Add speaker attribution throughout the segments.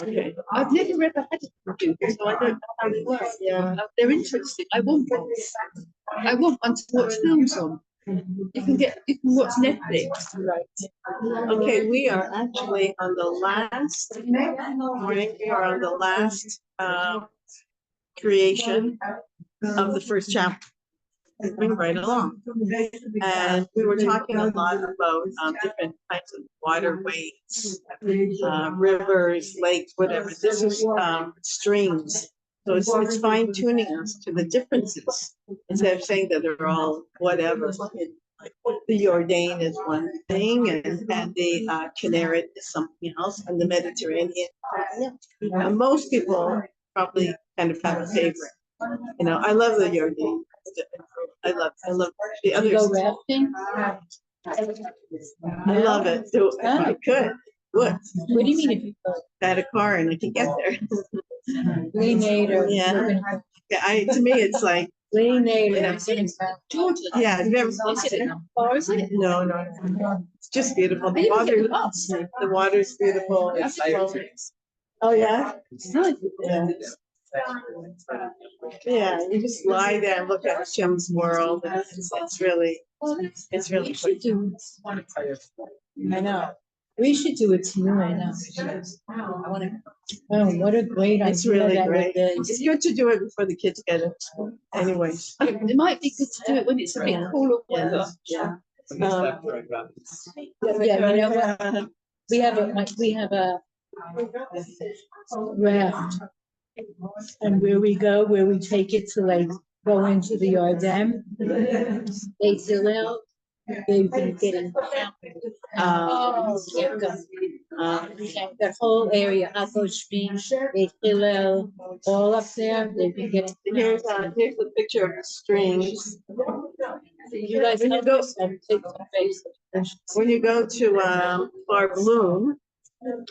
Speaker 1: Okay. I've never ever had a computer, so I don't know how they work. Yeah. They're interesting. I want one. I want one to watch films on. You can watch Netflix. Right. Okay, we are actually on the last morning. We are on the last creation of the first chapter. Moving right along. And we were talking a lot about different kinds of waterways, rivers, lakes, whatever. This is streams. So it's fine tuning us to the differences instead of saying that they're all whatever. Like the Jordan is one thing, and the Kinneret is something else, and the Mediterranean. Most people probably kind of have a favorite. You know, I love the Jordan. I love the others.
Speaker 2: Go rafting?
Speaker 1: I love it. So if I could, would.
Speaker 2: What do you mean if you could?
Speaker 1: I had a car and I could get there.
Speaker 2: Later.
Speaker 1: Yeah. To me, it's like
Speaker 2: Later.
Speaker 1: Georgia. Yeah, I've never seen it.
Speaker 2: Or is it?
Speaker 1: No. It's just beautiful. The water's beautiful. Oh yeah. Yeah, you just lie there and look at Hashem's world. And it's really
Speaker 2: do. I know. We should do it too. I know. I want to. Oh, what a great idea!
Speaker 1: It's really great. It's good to do it before the kids get it. Anyway, it might be good to do it when it's a bit cooler weather. Yeah.
Speaker 2: You know what? We have a raft, and where we take it to like go into the Jordan. They fill out. They've been getting that whole area, Akosh Beach, they fill out all up there. They've been getting.
Speaker 1: Here's a picture of the streams.
Speaker 2: You guys
Speaker 1: when you go to Bar Bloom, in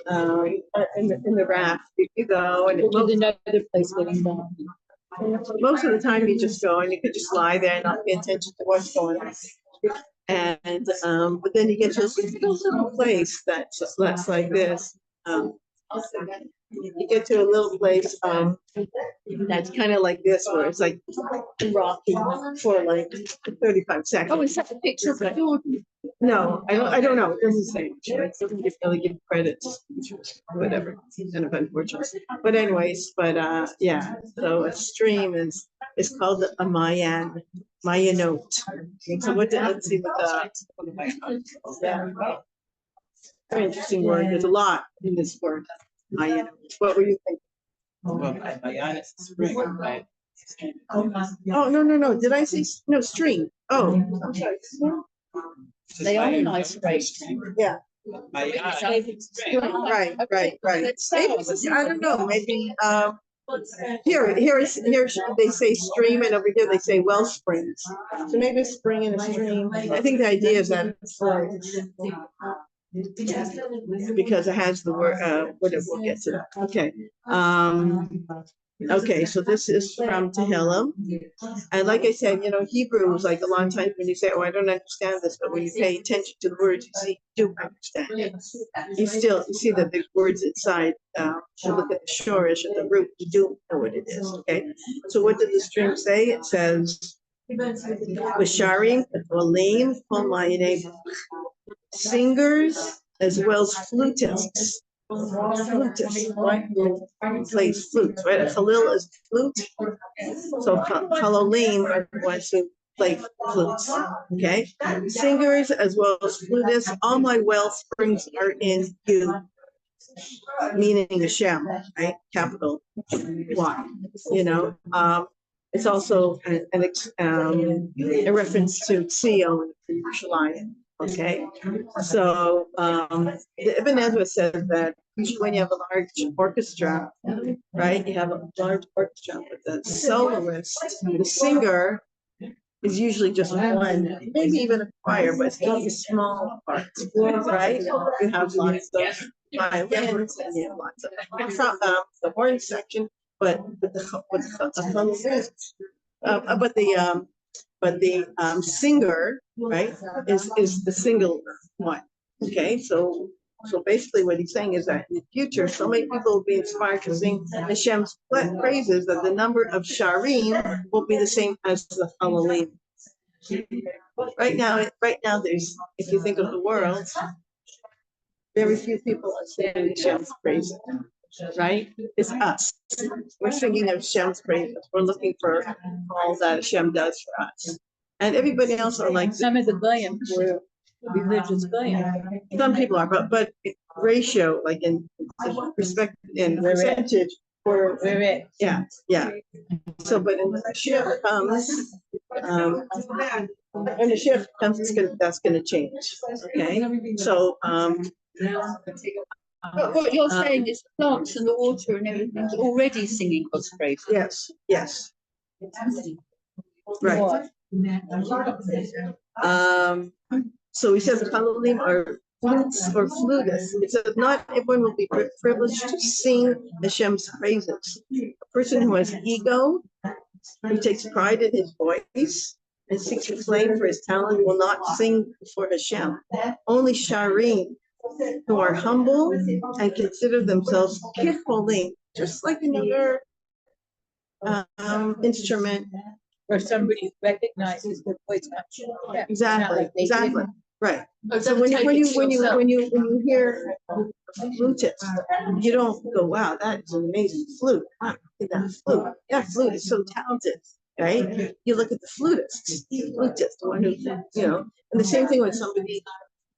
Speaker 1: the raft, you go and
Speaker 2: there's another place getting done.
Speaker 1: Most of the time you just go and you could just lie there and not pay attention to what's going on. And but then you get to a little place that's like this. You get to a little place that's kind of like this, where it's like rocky for like 35 seconds.
Speaker 2: Oh, is that a picture of the Jordan?
Speaker 1: No, I don't know. It doesn't say. It doesn't really give credits. Whatever. Kind of unfortunate. But anyways, yeah. So a stream is called a Mayan note. So let's see what yeah. Very interesting word. There's a lot in this word. Mayan. What were you thinking?
Speaker 3: Well, Mayan is spring, right?
Speaker 1: Oh no. Did I say no stream? Oh, I'm sorry.
Speaker 2: They are nice, right?
Speaker 1: Yeah.
Speaker 3: Mayan.
Speaker 1: Right. Maybe, I don't know. Maybe here they say stream, and over here they say well springs. So maybe a spring and a stream. I think the idea is that because it has the word whatever, we'll get to that. Okay. Okay, so this is from Tehillim. And like I said, Hebrew is like a long time when you say, oh, I don't understand this, but when you pay attention to the words, you do understand. You see that there's words inside. You look at the shorish at the root, you do know what it is. Okay. So what did the stream say? It says Basharim, Olim, singers as well as flutists. Right? Plays flutes, right? A Khalil is flute. So Halolim are the ones who play flutes. Okay? Singers as well as flutists. All my well springs are in you. Meaning Hashem, right? Capital Y. It's also a reference to Sion for Yerushalayim. Okay, so the Ibn Ezra said that when you have a large orchestra, right? You have a large orchestra, but the soloist, the singer, is usually just one, maybe even a choir, but it's only a small part, right? You have lots of violins and you have lots of the horn section, but the singer, right, is the single one. Okay, so So basically what he's saying is that in the future, so many people will be inspired to sing Hashem's praises that the number of sharim will be the same as the Halloween. Right now, there's, if you think of the world, very few people are singing Hashem's praises, right? It's us. We're singing Hashem's praises. We're looking for all that Hashem does for us. And everybody else are like,
Speaker 2: Some of the goyim were religious goyim.
Speaker 1: some people are, but ratio, like in respect, in percentage,
Speaker 2: We're it.
Speaker 1: yeah. So, but when the shift comes, when the shift comes, that's gonna change, okay? So,
Speaker 4: But what you're saying is the plants and the water and everything's already singing God's praise.
Speaker 1: yes, right. So he says the Halloween are flutes or flutists. It says not everyone will be privileged to sing Hashem's praises. A person who has ego, who takes pride in his voice and seeks acclaim for his talent will not sing for Hashem. Only sharim, who are humble and consider themselves kicholim, just like another instrument.
Speaker 2: Or somebody recognizes the voice. Yeah,
Speaker 1: Exactly,
Speaker 2: like they
Speaker 1: exactly,
Speaker 2: didn't.
Speaker 1: right.
Speaker 4: But
Speaker 1: So
Speaker 4: don't
Speaker 1: when
Speaker 4: take it to yourself.
Speaker 1: you hear a flutist, you don't go, wow, that is an amazing flute. Wow, look at that flute is so talented, right? You look at the flutist, the one who, and the same thing with somebody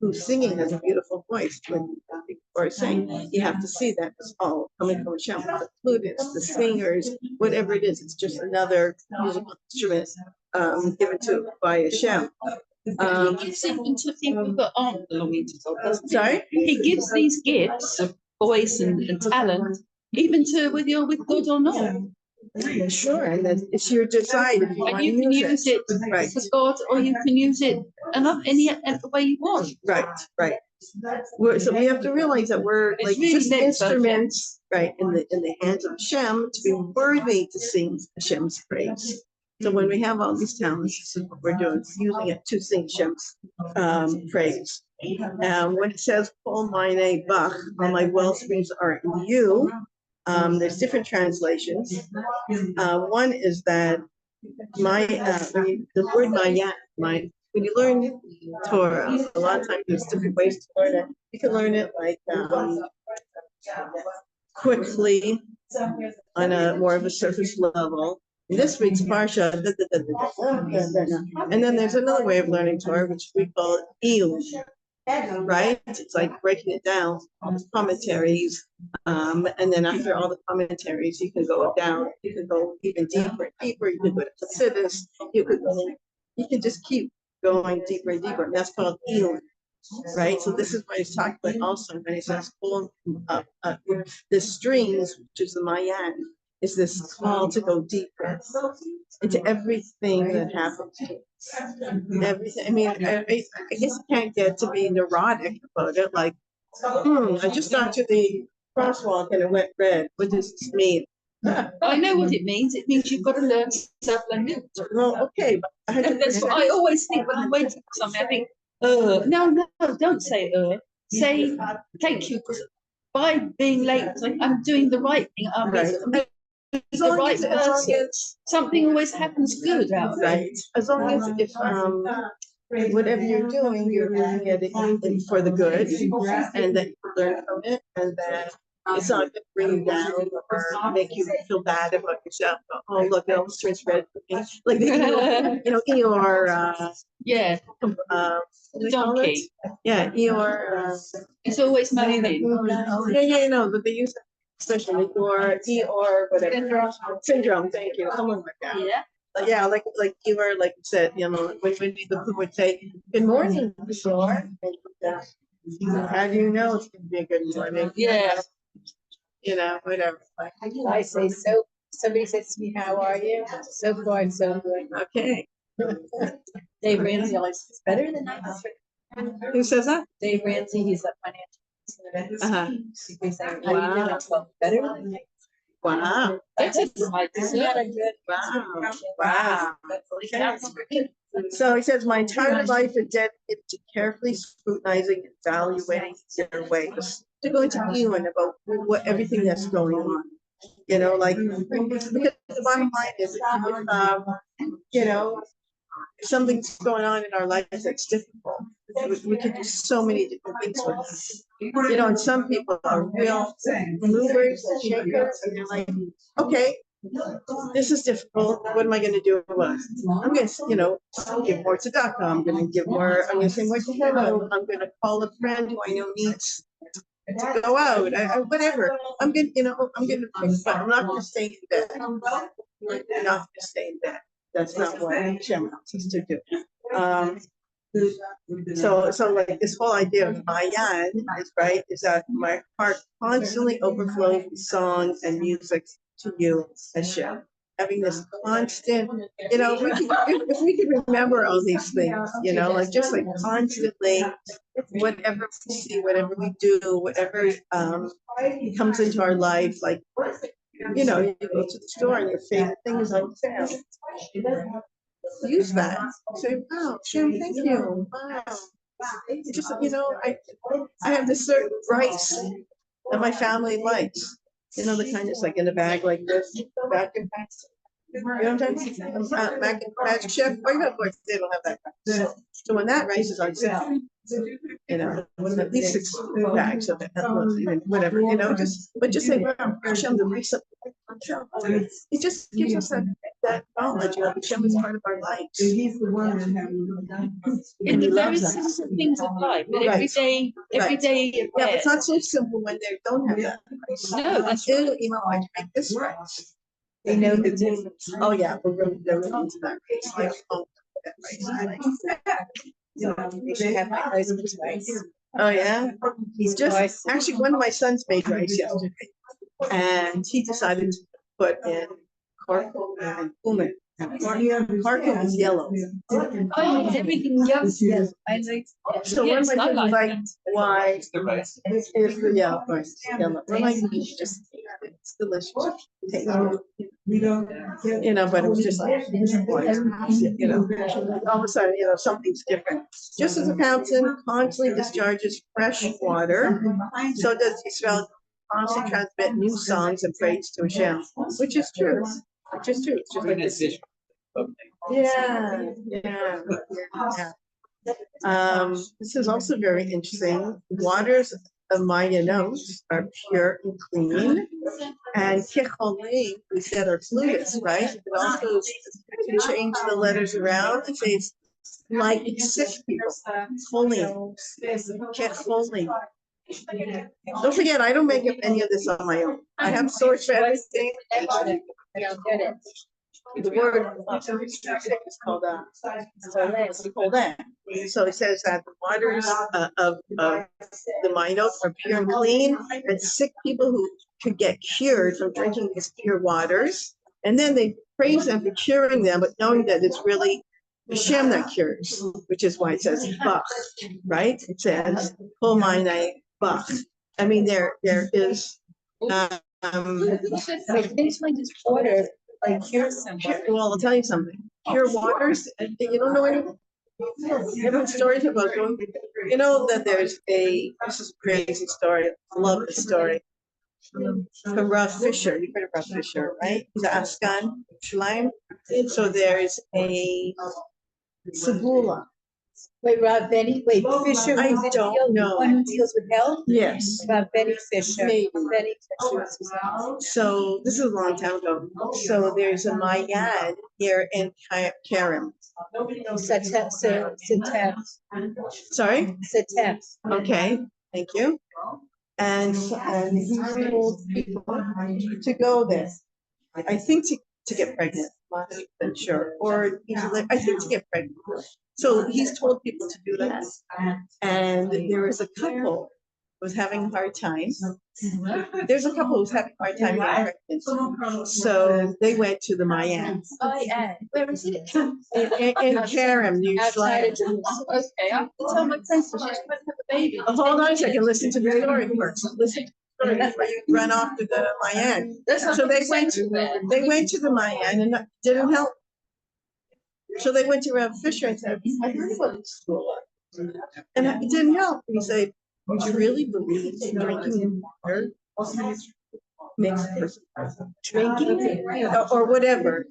Speaker 1: who's singing has a beautiful voice. When people are saying, you have to see that it's all coming from Hashem. The flutists, the singers, whatever it is, it's just another musical instrument given to by Hashem.
Speaker 4: He gives even to people that aren't belonging to God, doesn't he?
Speaker 1: Sorry?
Speaker 4: He gives these gifts of voice and talent, even to whether you're with God or not.
Speaker 1: Sure, and then it's your decide if you want
Speaker 4: And
Speaker 1: to
Speaker 4: you can use it
Speaker 1: Right,
Speaker 4: for God, or you can use it any way you want.
Speaker 1: right. So we have to realize that we're
Speaker 4: It's
Speaker 1: like
Speaker 4: really
Speaker 1: just
Speaker 4: meant for
Speaker 1: instruments, right, in the hands of Hashem to be worthy to sing Hashem's praise. So when we have all these talents, this is what we're doing, using it to sing Hashem's praise. When it says, "Kol mine bach," all my well springs are in you. There's different translations. One is that the word when you learn Torah, a lot of times there's different ways to learn it. You can learn it like quickly on a more of a surface level. In this week's parsha, and then there's another way of learning Torah, which we call iyum, right? It's like breaking it down, all the commentaries, and then after all the commentaries, you can go down, you can go even deeper and deeper, you can go to Hasidus, you can just keep going deeper and deeper, and that's called iyum, right? So this is what he's talking about also when he says the strings, which is the mayan, is this call to go deeper into everything that happens. Everything. I mean, I guess you can't get to be neurotic about it. Like, I just got to the crosswalk and it went red. What does this mean?
Speaker 4: I know what it means. It means you've got to learn self-learning.
Speaker 1: Well, okay, but
Speaker 4: And that's what I always think when I'm waiting for something. I think, no, don't say say thank you, because by being late, I'm doing the right thing. I'm
Speaker 1: Right.
Speaker 4: the right person. Something always happens good out of it.
Speaker 1: Right. As long as if whatever you're doing, you're doing it for the good, and that you learn from it, and that it's not going to bring you down or make you feel bad about yourself. Oh, look, it almost turns red for me. Like Eeyore,
Speaker 4: Yeah,
Speaker 1: what do they call it?
Speaker 4: donkey.
Speaker 1: Yeah, Eeyore.
Speaker 4: It's always moaning.
Speaker 1: But they use it especially for whatever syndrome. Thank you. Someone like that.
Speaker 4: Yeah.
Speaker 1: Yeah, like you were like you said, when Winnie the Pooh would say, "Good morning, Shore." How do you know it's gonna be a good morning?
Speaker 4: Yeah.
Speaker 1: Whatever.
Speaker 2: I say so. Somebody says to me, "How are you?" So far, so good.
Speaker 1: Okay.
Speaker 2: Dave Ramsey always says better than I.
Speaker 1: Who says that?
Speaker 2: Dave Ramsey, he's a financial.
Speaker 1: Uh-huh.
Speaker 2: He's saying, "How you doing?" Well, better than I.
Speaker 1: Wow.
Speaker 4: That's my dessert.
Speaker 1: Wow. Okay. So he says, my entire life is dedicated to carefully scrutinizing and evaluating their ways. To go into Ewan about what everything that's going on. You know, like, because the bottom line is, you know, if something's going on in our life that's difficult, we could do so many different things with it. You know, and some people are real movers and shakers, and they're like, okay, this is difficult. What am I going to do about it? I'm going to, you know, give more to tzedakah. I'm going to give more. I'm going to say more to him. I'm going to call a friend who I know needs to go out. Whatever. I'm going to, you know, I'm going to, but I'm not going to stay in bed. I'm not going to stay in bed. That's not what Hashem wants us to do. So like this whole idea of Mayan is right, is that my heart constantly overflows with song and music to you, Hashem. Having this constant, you know, if we could remember all these things, you know, like just like constantly, whatever we see, whatever we do, whatever comes into our life, like, you know, you go to the store and your favorite thing is on sale. Use that. Say, wow, Shem, thank you. Wow. Just, you know, I have this certain rice that my family likes. You know, the kind that's like in a bag like this. Back in you know what I'm saying? Magic Chef. Oh, of course, they don't have that. So when that rice is on sale, you know, at least 6 bags of it, whatever, you know, just say, wow, Hashem, the rice. It just gives us that knowledge of Hashem is part of our lives.
Speaker 4: In the very simple things of life, but every day.
Speaker 1: Yeah, but it's not so simple when they don't have that.
Speaker 4: No, that's
Speaker 1: right. You know, I drink this rice. They know the difference. Oh yeah, we're really into that race. Like, oh, that race. You know, you should have my husband's rice. Oh yeah, he's just actually one of my sons made rice yesterday, and he decided to put in charcoal and cumin. Charcoal is yellow.
Speaker 4: Oh, everything else. Yes, I like.
Speaker 1: So
Speaker 4: Yes,
Speaker 1: one of my
Speaker 4: I
Speaker 1: kids like, why
Speaker 3: It's the rice.
Speaker 1: is the yellow rice yellow? We're like, you should just taste it. It's delicious. Taste it. You know, but it was just like, you know, all of a sudden, you know, something's different. Just as a fountain constantly discharges fresh water, so does Israel constantly transmit new songs and praise to Hashem, which is true. Which is true. It's just like this. Yeah. This is also very interesting. Waters of Mayanot are pure and clean, and Kecholim, we said, are fluids, right? It also to change the letters around and say it's like sick people. Cholim, Kecholim. Don't forget, I don't make up any of this on my own. I have source for everything. The word is called that. So it says that the waters of the Mayanot are pure and clean, and sick people who could get cured from drinking these pure waters. And then they praise them for curing them, but knowing that it's really Hashem that cures, which is why it says Bach, right? It says Kol Ma'anei Bach. I mean, there is.
Speaker 4: Things like this water. Like
Speaker 1: well, I'll tell you something. Pure waters, you don't know anything. You know stories about going. You know that there's this is a crazy story. I love this story. From Rav Fisher. You've heard of Rav Fisher, right? He's an Askan, Shulaim. So there's a Segula.
Speaker 2: Wait, Fisher.
Speaker 1: I don't know.
Speaker 2: One who deals with health?
Speaker 1: Yes.
Speaker 2: Betty Fisher.
Speaker 1: Maybe.
Speaker 2: Betty Fisher.
Speaker 1: So this is a long time ago. So there's a Mayan here in Kerem. Sorry? Okay, thank you. And he told people to go there. I think to get pregnant. I'm not sure. Or I think to get pregnant. So he's told people to do that. And there was a couple who was having a hard time. There's a couple who's having a hard time getting pregnant. So they went to the Mayan.
Speaker 4: Where is it?
Speaker 1: In Kerem, New York.
Speaker 4: Okay, I have to tell my friends that she's going to have a baby.
Speaker 1: Hold on a second, listen to the story first. Listen. story before you run off to the Mayan. So they went to the Mayan and that didn't help. So they went to Rav Fisher and said, I heard about this school. And it didn't help. He said, would you really believe drinking water makes a person drinking or whatever?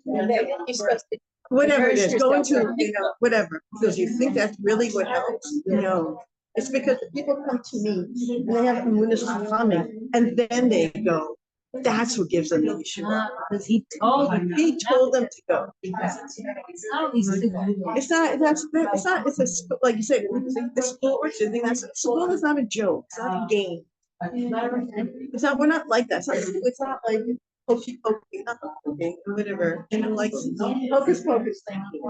Speaker 1: Whatever it is, going to, whatever. Because you think that's really what helps? No. It's because the people come to me and they have emunas coming and then they go. That's what gives them the yeshua. He told them to go. It's not, it's a school, like you said, the school, you think that's, school is not a joke, it's not a game. It's not, we're not like that. It's not like hokey pokey, not hokey, whatever. And I'm like, hocus pocus, thank you.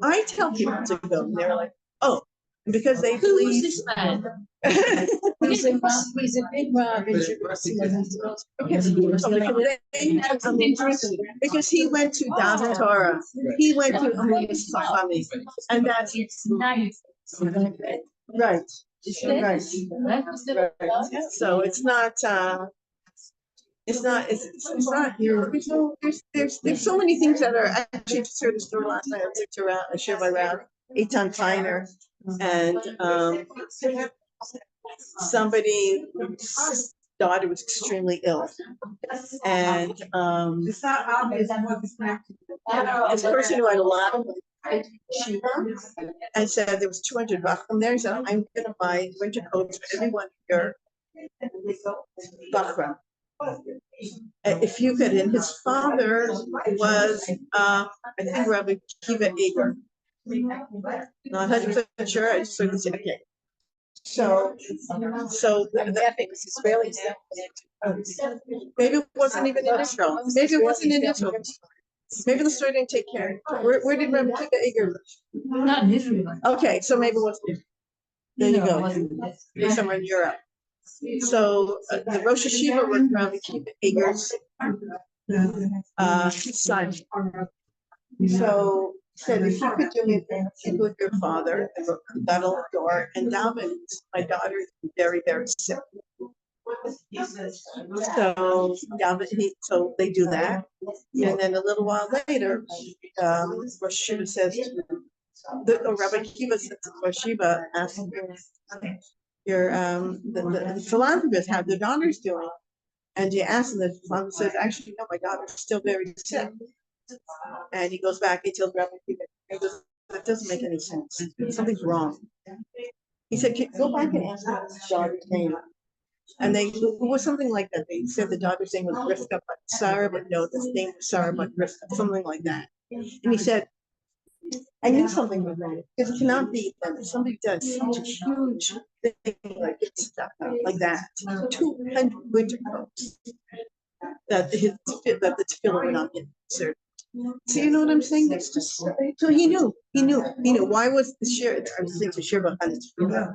Speaker 1: I tell people to go, and they're like, oh, because they believe.
Speaker 2: This man? He's a big Rav in Jerusalem.
Speaker 1: Because he went to Das Torah, he went to Amunis Chachamim, and that's
Speaker 2: nice.
Speaker 1: right. Right. So it's not. It's not. There's so many things that are. I actually just heard a story last night. I took around a share by Rav Eitan Feiner, and somebody's daughter was extremely ill, and this person who had a lot of and said there was 200 Bachram there. He said, I'm going to buy winter coats for everyone here. Bachram. If you could, and his father was, I think, Rabbi Kiva Eger. Not 100% sure. I just sort of said, okay. So
Speaker 2: because Israelis.
Speaker 1: maybe it wasn't even in Israel. Maybe it wasn't in Israel. Maybe the story didn't take care. Where did Rabbi Kiva Eger live?
Speaker 2: Not in Israel.
Speaker 1: Okay, so maybe it wasn't. There you go. Maybe somewhere in Europe. So the Rosh Hashiva was Rabbi Kiva Eger's son. So he said, if you could do me a favor with your father and got on the door and daven, my daughter is very, very sick. So they do that, and then a little while later, Rosh Hashiva says, Rabbi Kiva says to Rosh Hashiva, ask the philanthropists how their daughter's doing, and you ask them, the philanthropist says, actually, no, my daughter's still very sick. And he goes back, he tells Rabbi Kiva, that doesn't make any sense. Something's wrong. He said, go back and ask her his daughter's name. And it was something like that. They said the daughter's name was Rivka, but Sarah, but no, the name was Sarah, but Rivka, something like that. And he said, I knew something was wrong because it cannot be that if somebody does such a huge thing like it's like that, 200 winter coats, that the tefillah would not get inserted. So you know what I'm saying? That's just so he knew. Why was the shir? I was thinking shir about tefillah,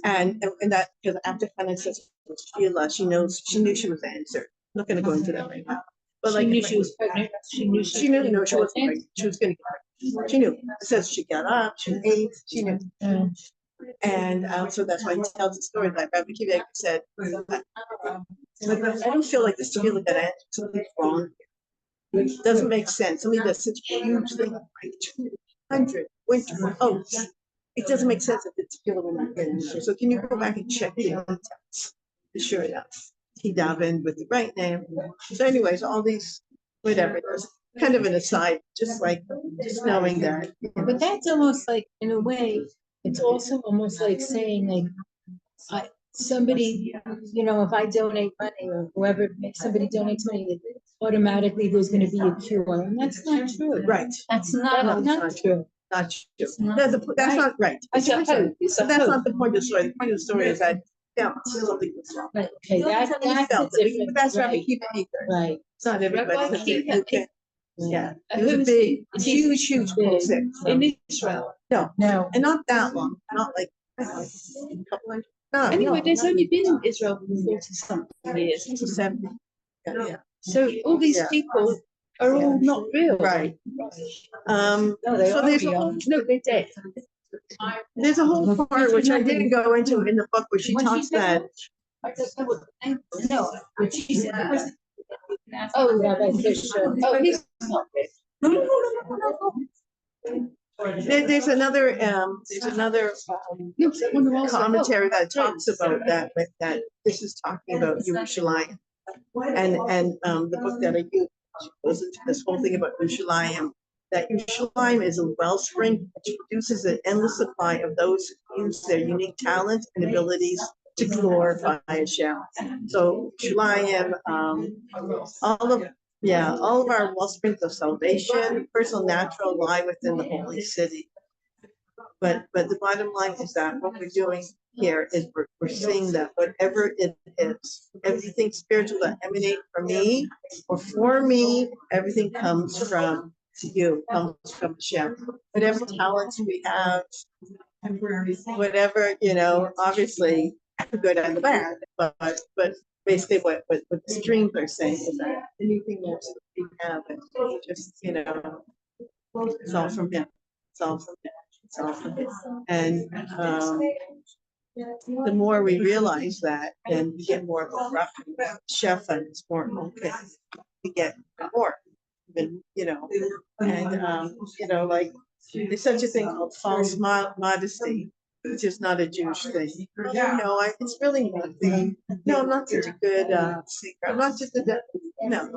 Speaker 1: and that because after Hannah says tefillah, she knew she was answered. I'm not going to go into that right now. But
Speaker 2: She knew she was pregnant. She knew
Speaker 1: she wasn't pregnant. She was going to get pregnant. She knew. It says she got up. She ate. She knew. And so that's why he tells the story that Rabbi Kiva said, I don't feel like this tefillah got answered. Something's wrong. It doesn't make sense. Somebody does such a huge thing, like 200 winter oats. It doesn't make sense that the tefillah will not get answered. So can you go back and check the text? Sure enough, he davened with the right name. So anyways, all these, whatever, there's kind of an aside, just knowing that.
Speaker 2: But that's almost like, in a way, it's also almost like saying, like, somebody, if I donate money or whoever, if somebody donates money, automatically there's going to be a cure. And that's not true.
Speaker 1: Right.
Speaker 2: That's not true.
Speaker 1: Not true. That's not right.
Speaker 2: It's a hope.
Speaker 1: But that's not the point of the story. The point of the story is that something was wrong.
Speaker 2: Right. Okay, that's different.
Speaker 1: That's Rabbi Kiva Eger.
Speaker 2: Right.
Speaker 1: It's not everybody. Yeah. It was a
Speaker 2: big,
Speaker 1: huge project
Speaker 4: in Israel.
Speaker 1: No, and not that long. Not like a couple hundred. No,
Speaker 4: Anyway, there's only been in Israel for 40-something years.
Speaker 1: 70. Yeah.
Speaker 4: So all these people are all not real.
Speaker 1: Right.
Speaker 2: No, they
Speaker 1: So
Speaker 2: are
Speaker 1: there's
Speaker 2: real.
Speaker 4: No, they're dead.
Speaker 1: There's a whole part which I didn't go into in the book where she talks that
Speaker 4: No, but she said the person.
Speaker 2: Oh, Rabbi Fisher.
Speaker 4: Oh, he's not it.
Speaker 1: There's another
Speaker 4: No, that one was also-
Speaker 1: commentary that talks about that, but that this is talking about Yerushalayim. And the book that I use goes into this whole thing about Yerushalayim, that Yerushalayim is a wellspring which produces an endless supply of those who use their unique talents and abilities to glorify Hashem. So Yerushalayim, all of our well springs of salvation, personal, natural, lie within the holy city. But the bottom line is that what we're doing here is we're seeing that whatever it is, everything spiritual that emanate from me or for me, everything comes from you, comes from Hashem. Whatever talents we have, whatever, obviously the good and the bad, but basically what the streams are saying is that anything that we have, it's just, it's all from him. It's all from him. It's all from him. And the more we realize that, then we get more of a chef, and it's more okay. We get more, and like there's such a thing called false modesty, which is not a Jewish thing. It's really nothing. No, I'm not such a good singer. I'm not just no.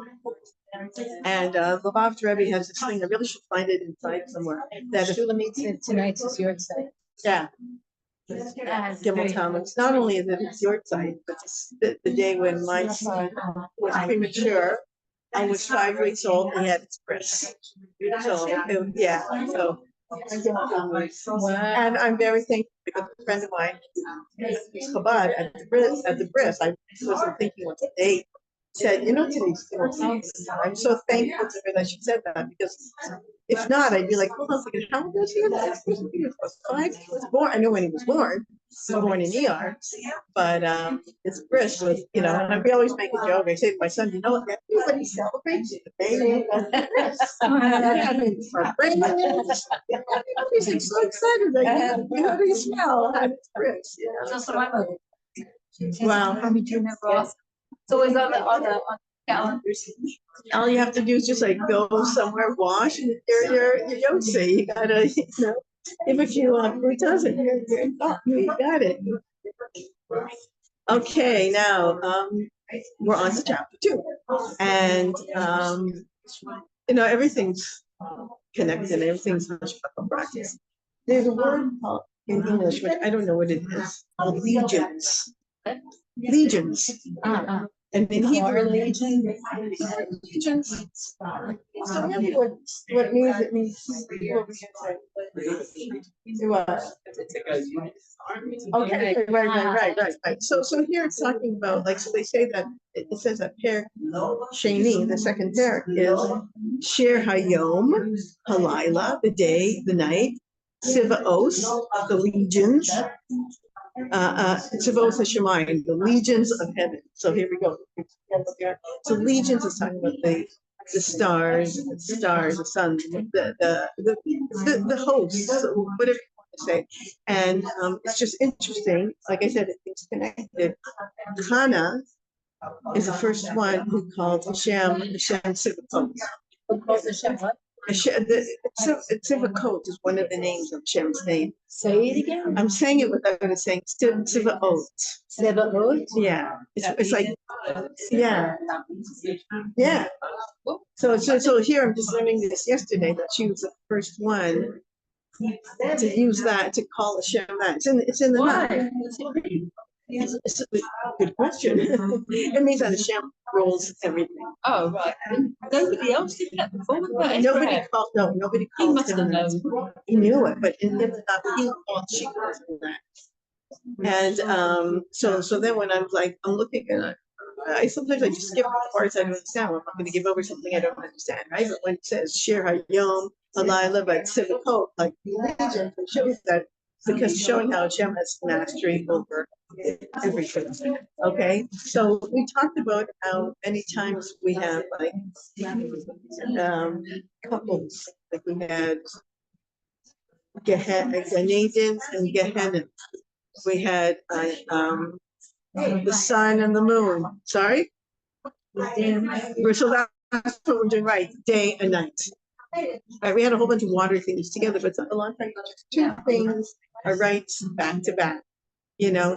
Speaker 1: And the Lvov Rebbe has this thing. I really should find it inside somewhere. That
Speaker 2: Shulamit tonight's is your side.
Speaker 1: yeah. Gimel Thomas. Not only is it his your side, but the day when my son was premature, I was 5 weeks old. He had his breast. So so. And I'm very thankful because a friend of mine, he's Chabad at the bris. I wasn't thinking what the date. Said, today's I'm so thankful to her that she said that, because if not, I'd be like, hold on a second, how old was he? He was 5. He was born. I know when he was born. He was born in ER, but his bris was, and I always make a joke. I say to my son, everybody celebrates the baby. He's like so excited that how do you smell? His bris, Wow.
Speaker 4: It's always on the calendars.
Speaker 1: All you have to do is just like go somewhere, wash, and you're Yotze. You gotta, give a few frutas and you got it. Okay, now we're on to chapter 2, and everything's connected. Everything's much about practice. There's a word called in English, which I don't know what it is, called legions. Legions. And in Hebrew, legions. So what means it means? Okay, right. So here it's talking about, so they say that it says that Perek Sheni, the second Perek, is Shir Hayom, Halayla, the day, the night, Sivaos, the legions. Tzavos Hashemayim, the legions of heaven. So here we go. So legions is talking about the stars, the sun, the hosts, whatever you want to say. And it's just interesting. Like I said, it's connected. Hannah is the first one who called Hashem Sivakot.
Speaker 2: Who calls Hashem what?
Speaker 1: Tzivakot is one of the names of Hashem's name.
Speaker 2: Say it again.
Speaker 1: I'm saying it without it saying Tzivaot.
Speaker 2: Tzivaot?
Speaker 1: Yeah. It's like, yeah. So here I'm just learning this yesterday, that she was the first one to use that, to call Hashem that. It's in the Bible. It's a good question. It means that Hashem rules everything.
Speaker 4: Oh, right. Nobody else did that before.
Speaker 1: Nobody called him that. He knew it, but in him, he called, she called him that. And so then when I'm looking at it, sometimes I just skip the parts I don't understand. I'm not going to give over something I don't understand, right? But when it says Shir Hayom, Halayla, but Sivakot, like religion, it shows that, because showing how Hashem has mastery over everything. Okay, so we talked about how many times we have couples, like we had Ganadins and Gehenna. We had the sun and the moon. Sorry? So that's what we're doing, right? Day and night. Right, we had a whole bunch of water things together, but a lot of times two things are right back to back.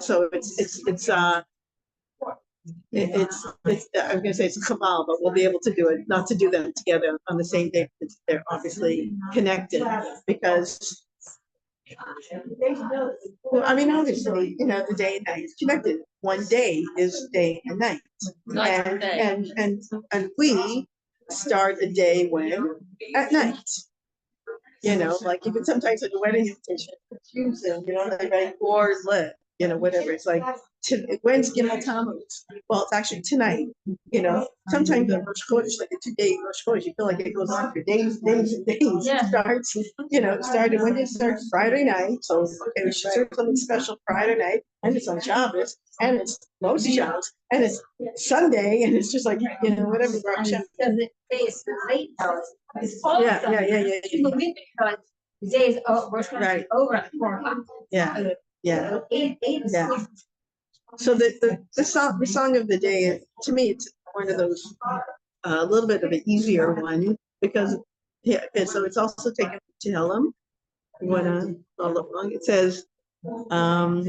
Speaker 1: So it's I'm gonna say it's kamal, but we'll be able to do it, not to do them together on the same day. They're obviously connected because obviously, the day and night is connected. One day is day and night. And we start a day when at night. Like even sometimes at the wedding invitation, confusing, they write or lit, whatever. It's like when's Gimel Tammuz? Well, it's actually tonight. Sometimes the Rosh Chodesh, like a 2-day Rosh Chodesh, you feel like it goes on for days and days.
Speaker 4: Yeah.
Speaker 1: It starts, started when it starts Friday night. So okay, we should serve something special Friday night, and it's on Shabbos, and it's most Shabbos, and it's Sunday, and it's just like whatever.
Speaker 5: Because it is late now. It's
Speaker 1: Yeah.
Speaker 5: because the days
Speaker 1: Right.
Speaker 5: over at 4 o'clock.
Speaker 1: Yeah.
Speaker 5: Eight is
Speaker 1: Yeah. So the song of the day, to me, it's one of those a little bit of an easier one because so it's also taken to Tehillim. You wanna follow along? It says, Yom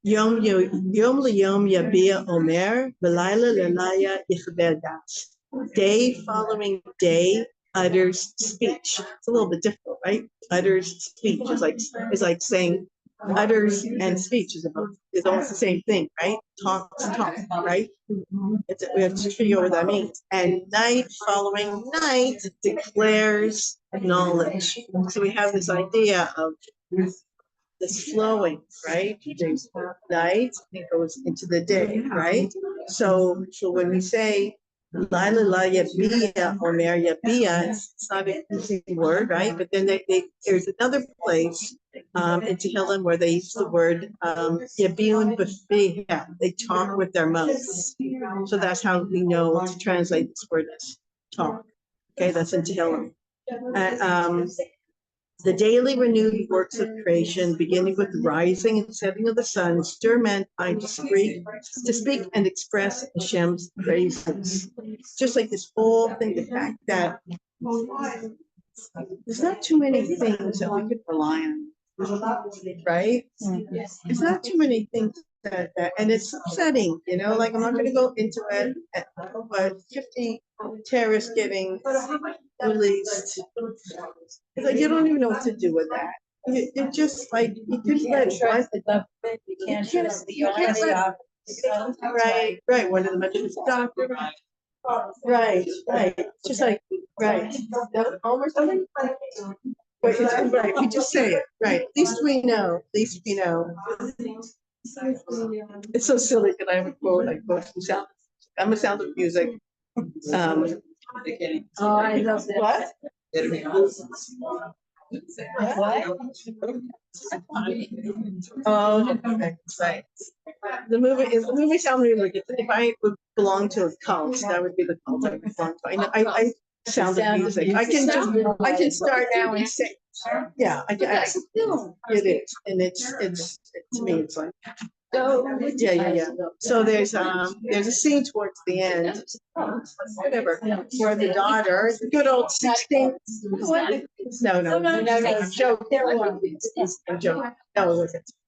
Speaker 1: liyom yabia omer, v'layla lelaya yichber das. Day following day utters speech. It's a little bit difficult, right? Utters speech is like saying utters and speech is almost the same thing, right? Talk, right? We have to figure out what that means. And night following night declares knowledge. So we have this idea of this flowing, right? There's night, it goes into the day, right? So when we say Laila la yabia or mer yabia, it's not an easy word, right? But then there's another place in Tehillim where they use the word yabiun b'fiha. They talk with their mouths. So that's how we know to translate this word as talk. Okay, that's in Tehillim. The daily renewed works of creation, beginning with the rising and setting of the sun, stir mankind to speak and express Hashem's praises. Just like this whole thing, the fact that there's not too many things that we could rely on, right? There's not too many things and it's upsetting, like I'm not going to go into it, but 50 terrorists getting released. It's like you don't even know what to do with that. You're just like you just let one.
Speaker 2: You can't trust the
Speaker 1: Right. One of them is a doctor. Right. Just like right. Almost something. But it's right. We just say it. Right. At least we know. It's so silly that I have a quote. I quote from Sound. I'm a Sound of Music.
Speaker 5: Oh, I love that.
Speaker 1: What?
Speaker 5: What?
Speaker 1: Oh, okay, right. The movie Sound of Music. If I would belong to a cult, that would be the cult I would belong to. I Sound of Music. I can start now and say, yeah, I can. It is, and it's to me, it's like. Yeah. So there's a scene towards the end, whatever, where the daughter, the good old 16. No, joke. I'm joking. No,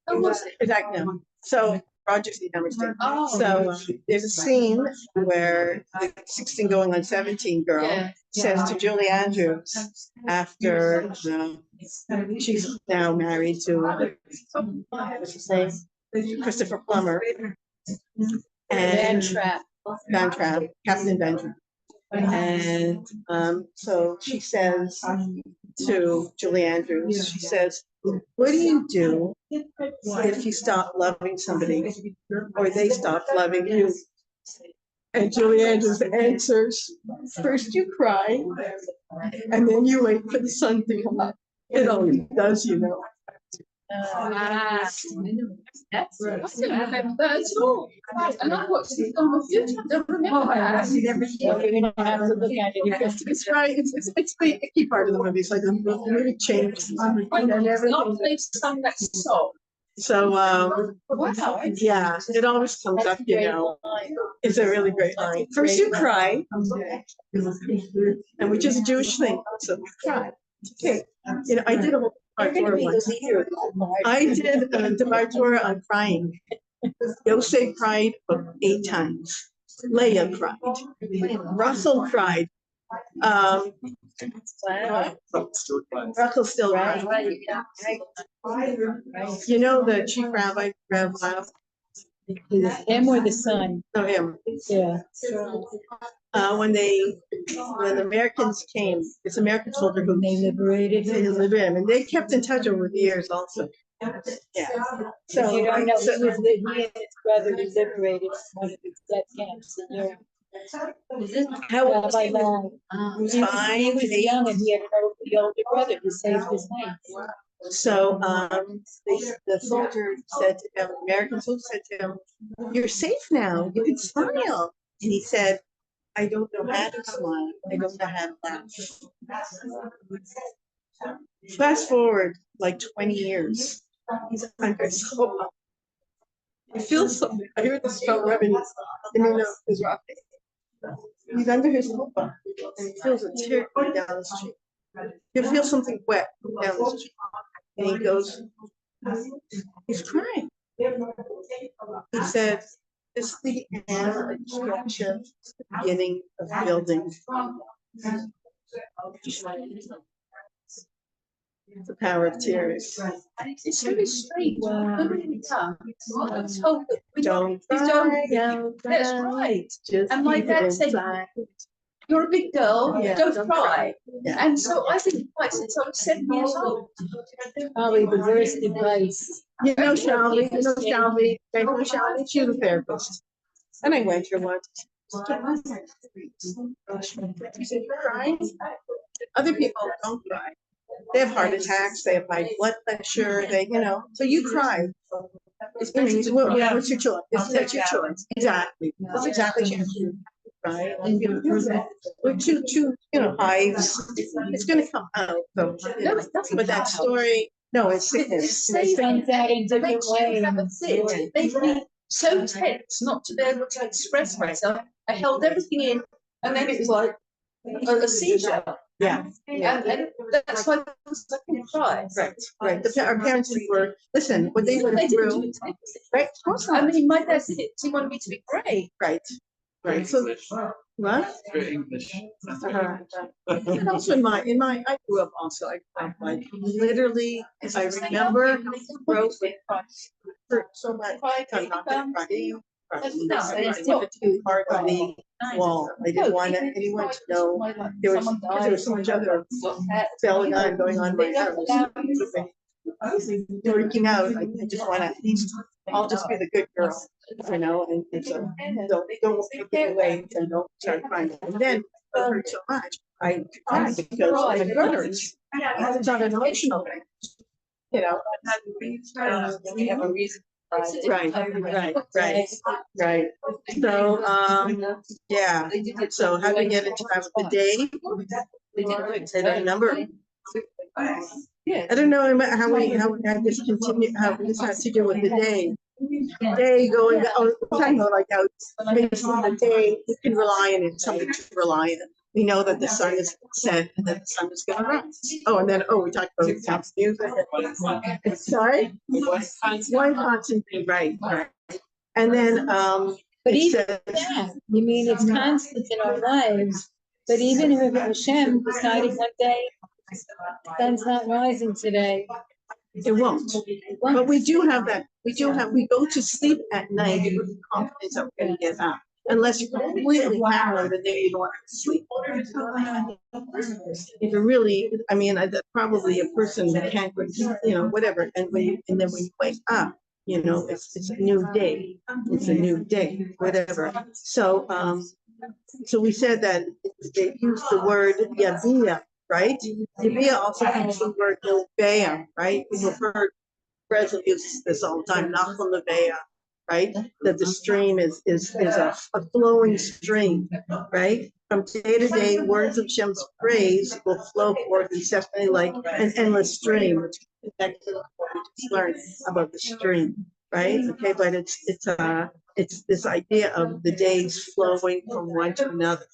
Speaker 1: it wasn't. Exactly. No. So Roger's the number 16. So there's a scene where the 16 going on 17 girl says to Julie Andrews after she's now married to what's his name? Christopher Plummer and Van Trapp, Captain Van Trapp. And so she says to Julie Andrews, she says, what do you do if you stop loving somebody or they stop loving you? And Julie Andrews answers, first you cry and then you wait for the sun to come up. It always does,
Speaker 4: That's all. And I watched this film a few times. I don't remember that.
Speaker 1: It's right. It's the key part of the movie. It's like the movie changes.
Speaker 4: Not they sung that song.
Speaker 1: So,
Speaker 4: Wow.
Speaker 1: yeah, it always comes up, you know. It's a really great line. First you cry, and which is a Jewish thing, so you cry. Okay, you know, I did a whole Torah once. I did a Devar Torah on crying. Yosef cried 8 times. Leah cried. Russell cried. Rachel still cried. You know the chief rabbi, Rav Lau?
Speaker 2: Him or the son?
Speaker 1: No, him.
Speaker 2: Yeah.
Speaker 1: When the Americans came, this American soldier who
Speaker 2: They liberated
Speaker 1: they
Speaker 2: him.
Speaker 1: lived in, and they kept in touch over the years also. Yeah.
Speaker 2: If you don't know,
Speaker 1: So,
Speaker 2: he and his brother were liberated from one of his death camps in Europe.
Speaker 1: how old was
Speaker 2: Rabbi
Speaker 1: he?
Speaker 2: Lau.
Speaker 1: He was
Speaker 2: He
Speaker 1: 5,
Speaker 2: was
Speaker 1: 8.
Speaker 2: young and he had the older brother who saved his life.
Speaker 1: So the soldier said to him, American soldier said to him, "You're safe now. You can smile." And he said, "I don't know how to smile. I don't know how to laugh." Fast forward like 20 years. He's under so I feel something. I heard this from Rebbe in his rock. He's under his chuppah and he feels a tear going down the street. He feels something wet down the street. And he goes, he's crying. He said, "This is the end of destruction, the beginning of building." The power of tears.
Speaker 4: It's very strange.
Speaker 2: Wow.
Speaker 4: Let's hope that we
Speaker 1: Don't
Speaker 4: we
Speaker 1: cry,
Speaker 4: don't. That's right.
Speaker 1: Just
Speaker 4: And my
Speaker 1: keep it
Speaker 4: dad said,
Speaker 1: inside.
Speaker 4: "You're a big girl,
Speaker 1: Yeah,
Speaker 4: don't
Speaker 1: don't
Speaker 4: cry."
Speaker 1: Yeah.
Speaker 4: And so I've been quiet since I was 7 years old.
Speaker 2: Probably the worst advice.
Speaker 1: You know Shelby, she was a therapist. And I went to her once. She said, "You're crying." Other people don't cry. They have heart attacks, they have high blood pressure, so you cry. What's your choice? It's your choice. Exactly. That's exactly your right? We're too, hives. It's gonna come out, though.
Speaker 4: No, it doesn't
Speaker 1: But that
Speaker 4: come out.
Speaker 1: story, no, it's sickness.
Speaker 2: It comes out in different
Speaker 4: Makes you have a
Speaker 2: ways.
Speaker 4: fit. Made me so tense not to be able to express myself. I held everything in, and then it was like a seizure.
Speaker 1: Yeah.
Speaker 4: And that's why I couldn't cry.
Speaker 1: Right. Our parents were, listen, what they went
Speaker 4: They didn't do
Speaker 1: through,
Speaker 4: it to me.
Speaker 1: right? Of course
Speaker 4: I
Speaker 1: not.
Speaker 4: mean, my dad said he wanted me to be brave.
Speaker 1: Right. So, what?
Speaker 3: English.
Speaker 1: And also I grew up also, I grew up like literally, I remember broke hurt so much. I'm not gonna cry. Part of the wall. I didn't want anyone to know there was so much other going on in my house. Freaking out. I just want to. I'll just be the good girl, and so don't take it away and don't start crying. And then it hurt so much. I cried because my brothers. It's not an emotional thing. We have a reason. Right. So, yeah. So how do we get into time of the day? Say that number. I don't know how this continue, how this has to do with the day. Day going, talking about like how basically the day, we can rely on it, something to rely on. We know that the sun is set and that the sun is going to rise. And then, we talked about house music. Sorry? One constant, right. And then,
Speaker 2: But even that, you mean it's constant in our lives, but even if Hashem decided one day, the sun's not rising today.
Speaker 1: it won't. But we do have that. We go to sleep at night with the confidence that we're going to get up. Unless you're completely paranoid the day you don't want to sleep. If you're really, probably a person that can't, whatever. And then when you wake up, it's a new day. It's a new day, whatever. So, so we said that they use the word yavia, right? Yavia also comes from the word leveya, right? We've heard Brazil uses this all the time, nachon leveya. Right, that the stream is a flowing stream, right? From day to day, words of Hashem's praise will flow forth incessantly like an endless stream. connected to what we just learned about the stream, right? Okay, but it's this idea of the days flowing from one to another,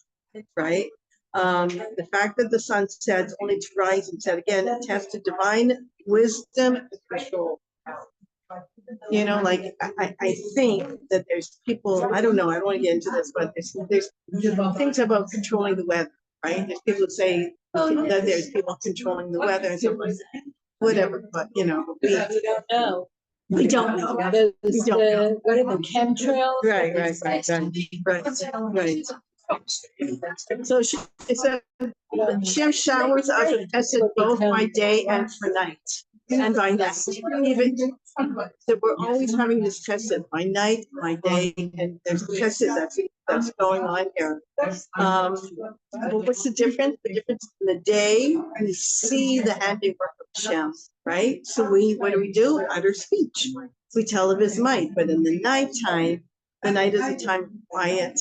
Speaker 1: right? The fact that the sun sets only to rise and set again attests to divine wisdom and control. You know, like I think that there's people, I don't know, I don't want to get into this, but there's things about controlling the weather, right? There's people who say that there's people controlling the weather and stuff like that. Whatever, but you know,
Speaker 2: We don't know.
Speaker 1: we don't know.
Speaker 2: There's
Speaker 1: We don't
Speaker 2: what are the chemtrails?
Speaker 1: Right. So it said, Hashem showers us with tested both by day and for night. And by night, even so, we're always having this tested by night, by day, and there's a tested that's going on here. Well, what's the difference? The difference in the day, we see the handiwork of Hashem, right? So what do? Utter speech. We tell of His might, but in the nighttime, the night is a time of quiet,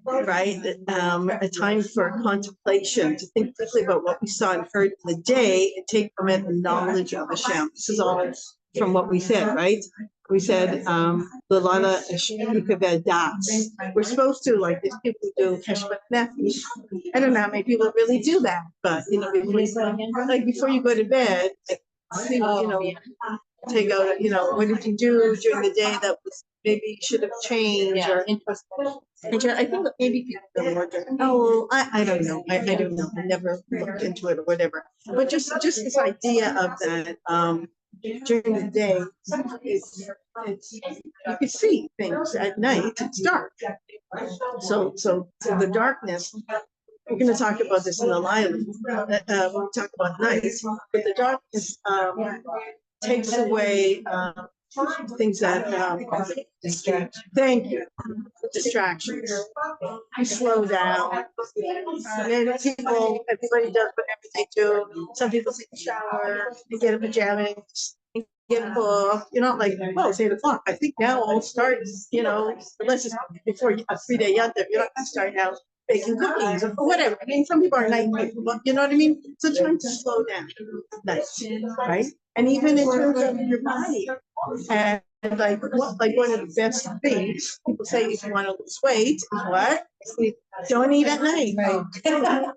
Speaker 1: right? A time for contemplation, to think deeply about what we saw and heard in the day and take from it the knowledge of Hashem. This is all from what we said, right? We said, Lalana Shikaved Das. We're supposed to, like, there's people who do Heshbon Nefesh. I don't know how many people really do that, but, you know, before you go to bed, you know, take out, you know, what did you do during the day that was maybe should have changed, or I think that maybe people don't work. Oh, I don't know. I don't know. I never looked into it or whatever. But just this idea of that during the day, it's you can see things at night. It's dark. So the darkness. We're going to talk about this in the Lila. When we talk about night, but the darkness takes away things that thank you, distractions. You slow down. Many people, everybody does whatever they do. Some people take a shower, they get a pajama, and get a book. You're not like, oh, it's 8 o'clock. I think now I'll start, you know, unless it's before a 3-day yontif, you're not going to start now baking cookies or whatever. I mean, some people are night people, but you know what I mean? It's a time to slow down. Nice, right? And even in terms of your body, and like one of the best things people say if you want to lose weight is what? Don't eat at night.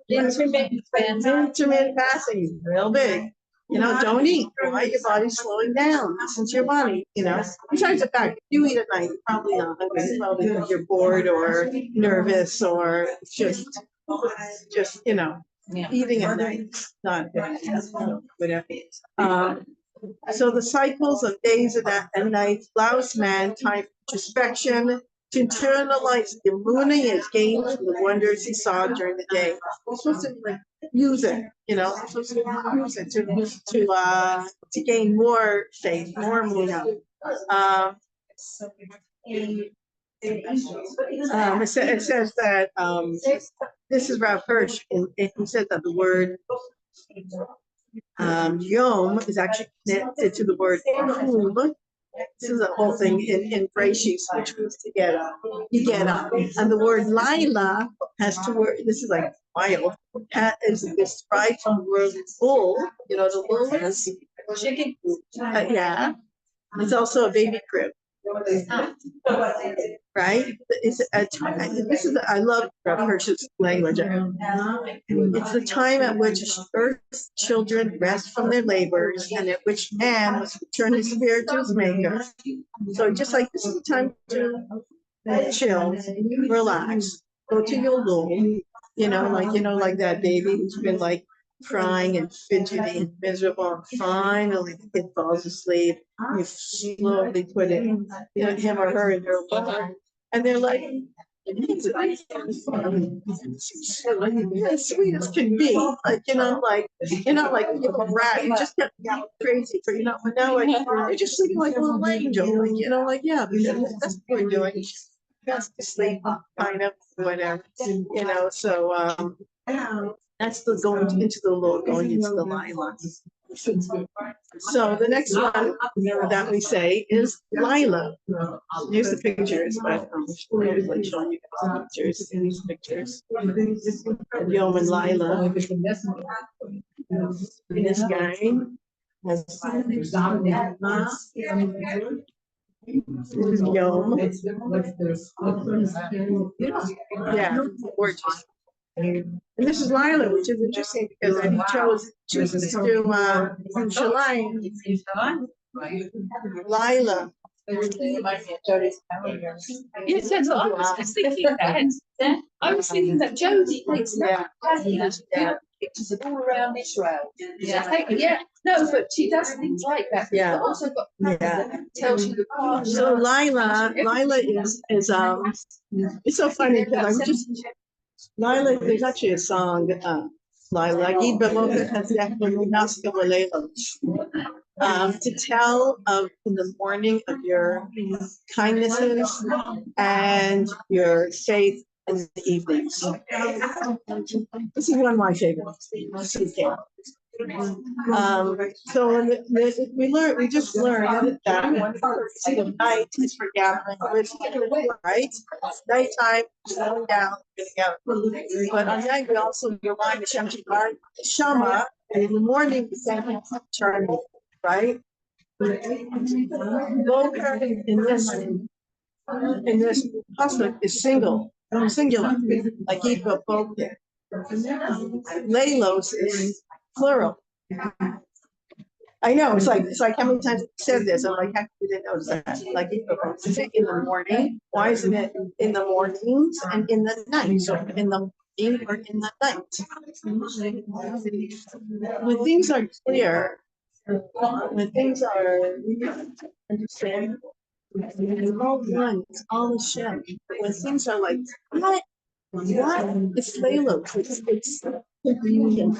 Speaker 1: Intermittent fasting is real big. You know, don't eat. Why? Your body's slowing down. Listen to your body. You know, besides the fact, if you eat at night, you're probably not hungry. Probably because you're bored or nervous or just you know, eating at night. Not whatever. So the cycles of days and nights allows man time for introspection, to internalize the Muna he has gained from the wonders he saw during the day. We're supposed to like use it, you know, we're supposed to use it to gain more faith, more Muna. It says that this is Rav Hirsch, and he said that the word Yom is actually connected to the word Yom. This is a whole thing in Breshis, which means to get up. You get up. And the word Laila has to work. This is like wild. Is derived from the word bull. You know, the bull is chicken. Yeah. It's also a baby crib. Right? It's this is I love Rav Hirsch's language. It's the time at which earth's children rest from their labors, and at which man must return his spirit to his maker. So just like this is the time to chill, relax, go to your room, you know, like that baby who's been like crying and fidgety and miserable. Finally, the kid falls asleep. You slowly put it, you know, him or her in their room, and they're like, as sweet as can be, like like a little rat. You just get crazy for but now like you're just sleeping like a little angel, like that's what we're doing. Fast asleep, kind of whatever, So that's the going into the Lord, going into the Lila. So the next one that we say is Lila. Here's the pictures, but I'm like showing you guys the pictures. These pictures of Yom and Lila. This guy, This is Yom. Yeah, gorgeous. And this is Lila, which is interesting because he chooses to do Shalim. Lila.
Speaker 4: Yes, that's what I was thinking that. I was thinking that Jody thinks that pictures of all around Israel. Yeah. No, but she does things like that.
Speaker 1: Yeah.
Speaker 4: But also got that tells you the past.
Speaker 1: So Lila is it's so funny because I'm just Lila. There's actually a song. Lila to tell of in the morning of your kindnesses and your faith in the evenings. This is one of my favorites. So we just learned that the night is for gathering with people, right? Nighttime, slowing down, getting out. But on night we also remind Hashem to guard Shama, and in the morning we say charming, right? Boker in this pasuk is singular, like Yipa Boker. Leilos is plural. I know it's like how many times I said this? I'm like, how come you didn't notice that? Like is it in the morning? Why isn't it in the mornings and in the night? So in the morning or in the night? When things are clear, when things are understandable, it's all one, it's all Hashem. When things are like, what? It's Layla. It's confusion.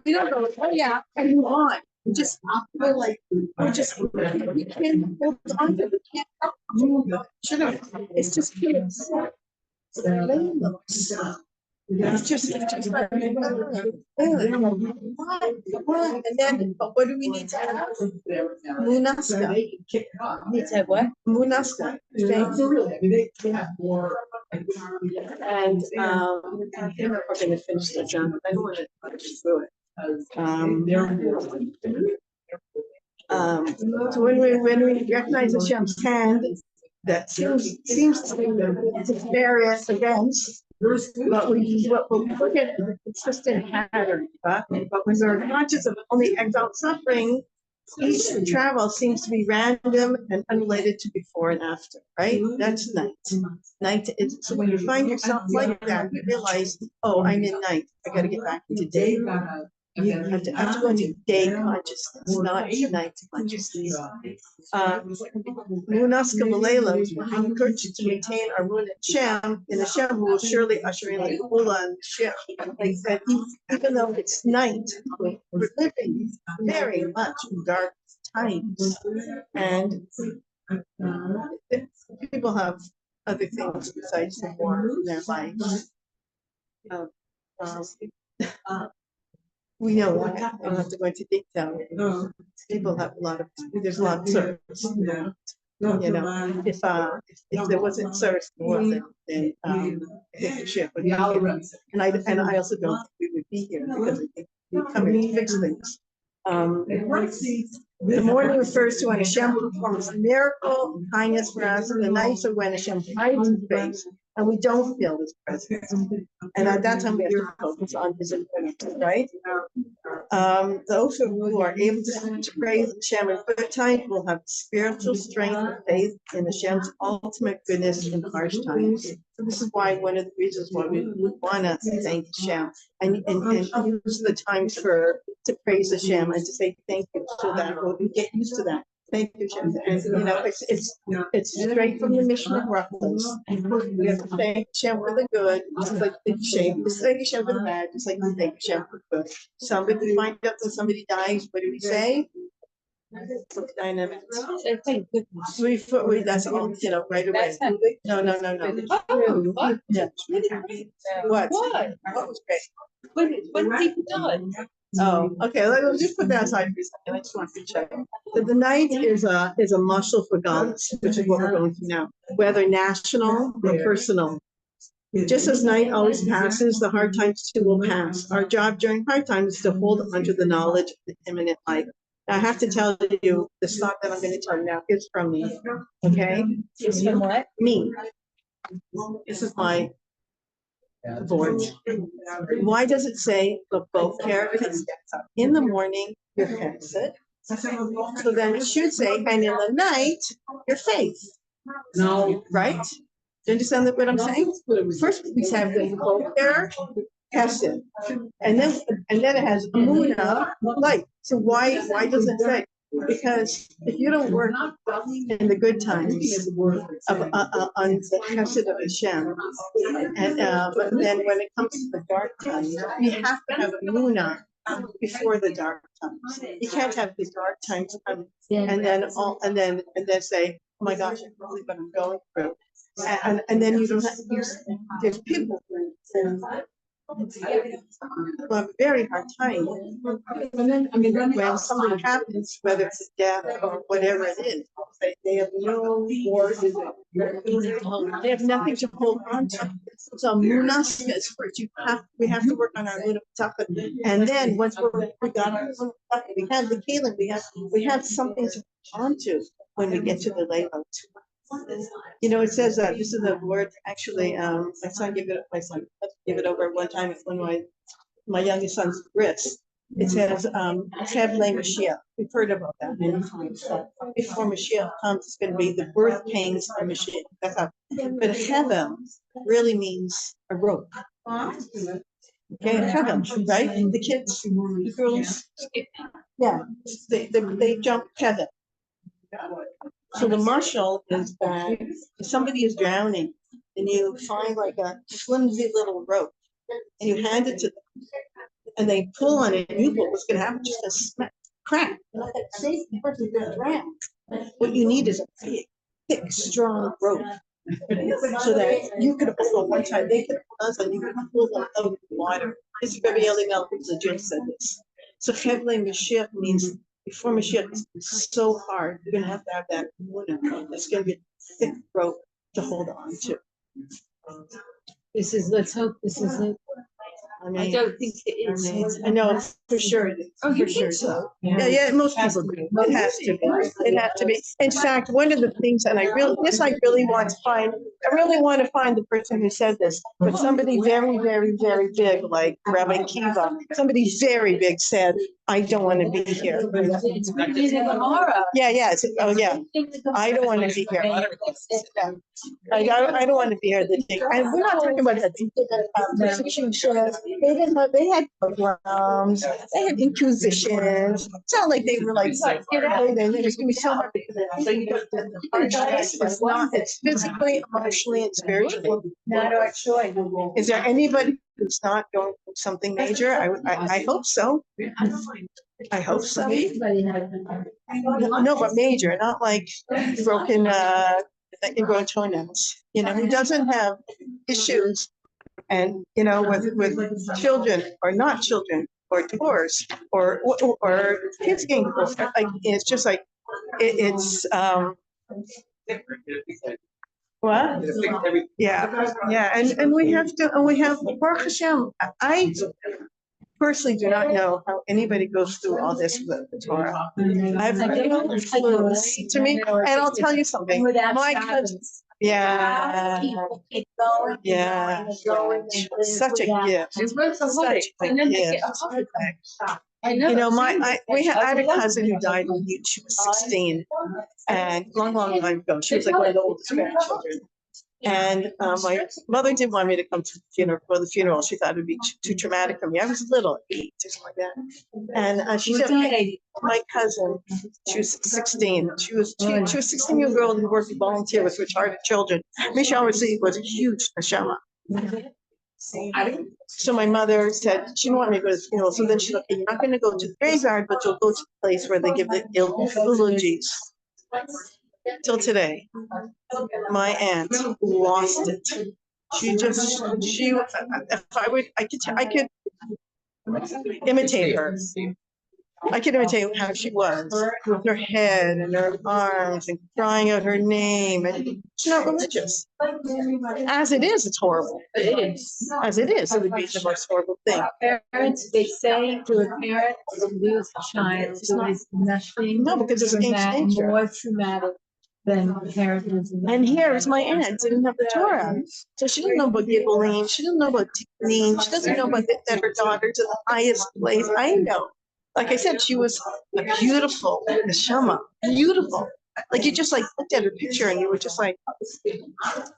Speaker 1: We don't go, oh yeah, and move on. We just feel like we can't hold on to it. We can't move on. It's just kids. It's just like, what? And then, but what do we need to have? Munaska.
Speaker 2: Need to have what?
Speaker 1: Munaska. And I think we're going to finish the job. I don't want to push through it. So when we recognize Hashem's hand, that seems to be the various events. But what we look at is a consistent pattern. But when we're conscious of only exile suffering, each travel seems to be random and unrelated to before and after, right? That's night. Night is so when you find yourself like that, you realize, oh, I'm in night. I got to get back into day. You have to go into day consciousness, not night consciousness. Munaska Malela, we encourage you to maintain our rule in Hashem, who will surely usher in the Kula and Shir. Like that, even though it's night, we're living very much in dark times, and people have other things besides the war in their lives. We know that. I don't have to go into detail. People have there's a lot of service. If there wasn't service, then I think the ship would be here. And I also don't think we would be here because I think we come here to fix things. The morning refers to when Hashem performs a miracle, kindness for us, and the nights are when Hashem hides his face and we don't feel his presence. And at that time we have to focus on his infinity, right? Those who are able to praise Hashem in good times will have spiritual strength and faith in Hashem's ultimate goodness in harsh times. So this is why one of the reasons why we want to thank Hashem and use the times to praise Hashem and to say thank you, so that we get used to that. Thank you, Hashem. And it's straight from the mission of Rachos. We have to thank Hashem for the good, just like thank Hashem for the bad, just like we thank Hashem for good. Somebody find out that somebody dies, what do we say? Dynamic.
Speaker 2: Thank goodness.
Speaker 1: That's all, right away. No.
Speaker 4: Oh, what?
Speaker 1: Yeah. What?
Speaker 4: What?
Speaker 1: What was great?
Speaker 4: When people die.
Speaker 1: Oh, okay. Let's just put that aside for a second. I just want to check. So the night is a mashal for Galus, which is what we're going through now, whether national or personal. Just as night always passes, the hard times too will pass. Our job during hard times is to hold onto the knowledge of the imminent life. Now, I have to tell you, the thought that I'm going to tell you now is from me, okay?
Speaker 2: It's from what?
Speaker 1: Me. This is my voice. Why does it say the both characters? In the morning, your chesed. So then it should say, and in the night, your faith. No, right? Do you understand what I'm saying? First, we have the both there, chesed, and then it has Amuna, light. So why does it say? Because if you don't work in the good times of on the chesed of Hashem, and but then when it comes to the dark times, we have to have Amuna before the dark times. You can't have the dark times come and then say, oh my gosh, I can't believe what I'm going through. And then you don't have, there's people who have a very hard time. When something happens, whether it's a death or whatever it is, they have no words. They have nothing to hold on to. So munaskas first. We have to work on our little stuff, and then once we got our little stuff, we have the healing. We have something to hold on to when we get to the labor. You know, it says that this is a word. Actually, my son gave it over one time when my youngest son's bris. It says Chev Le Mashiach. We've heard about that many times. Before Mashiach comes, it's going to be the birth pains of Mashiach. That's how. But Hevel really means a rope. Okay, Hevel, right? The kids, the girls, yeah, they jump Hevel. So the marshal is that if somebody is drowning and you find like a flimsy little rope and you hand it to them and they pull on it and you pull, what's going to happen? Just a smack, crack. Safe person going to drown. What you need is a big, thick, strong rope so that you could pull one time, they could pull us and you could pull them out of the water. This is very elegant. The Jim said this. So Chevle Mashiach means before Mashiach is so hard, you're going to have that muna. It's going to be a thick rope to hold on to.
Speaker 2: Let's hope this is it.
Speaker 4: I don't think it is.
Speaker 1: I know for sure.
Speaker 4: Oh, you
Speaker 1: For
Speaker 4: think
Speaker 1: sure.
Speaker 4: so?
Speaker 1: Yeah, most people do. It has to be. It has to be. In fact, one of the things, and I really want to find. I really want to find the person who said this. But somebody very, very, very big, like Rabbi Kiva, somebody very big said, "I don't want to be here." Yeah. Oh, yeah. I don't want to be here. I don't want to be here. And we're not talking about that. They had pogroms, they had inquisitions. It's not like they were like, they're just gonna be so hard. It's physically, emotionally, and spiritually.
Speaker 2: Not our choice.
Speaker 1: Is there anybody who's not going through something major? I hope so. I hope so. No, but major, not like broken ingrown toenails. You know, who doesn't have issues and with children or not children or divorce or kids getting divorced. Like it's just like it's what? Yeah, and we have Baruch Hashem. I personally do not know how anybody goes through all this with the Torah. I have no clue to me, and I'll tell you something. My cousins. Yeah. Such a gift.
Speaker 4: It's workaholic.
Speaker 1: And then they get we had a cousin who died when she was 16, and long time ago. She was like one of the oldest grandchildren. And my mother didn't want me to come to the funeral. She thought it would be too traumatic for me. I was little, 8 or something like that. And she said, my cousin, she was 16. She was a 16-year-old who worked volunteer with retarded children. Misha obviously was a huge neshama. So my mother said she didn't want me to go to the funeral. So then she said, okay, you're not going to go to the graveyard, but you'll go to the place where they give the eulogies. Till today, my aunt lost it. If I could imitate her. I can imitate how she was with her head and her arms and crying out her name. And she's not religious. As it is, it's horrible.
Speaker 2: It is.
Speaker 1: As it is, it would be the most horrible thing.
Speaker 2: Parents, they say to a parent to lose a child is nothing.
Speaker 1: No, because it's against nature.
Speaker 2: More traumatic than the parent losing.
Speaker 1: And here is my aunt, didn't have the Torah. So she didn't know about Gibbeline. She didn't know about Tikkunim. She doesn't know about that her daughter's in the highest place. I know. Like I said, she was a beautiful neshama. Beautiful. Like you just like looked at her picture and you were just like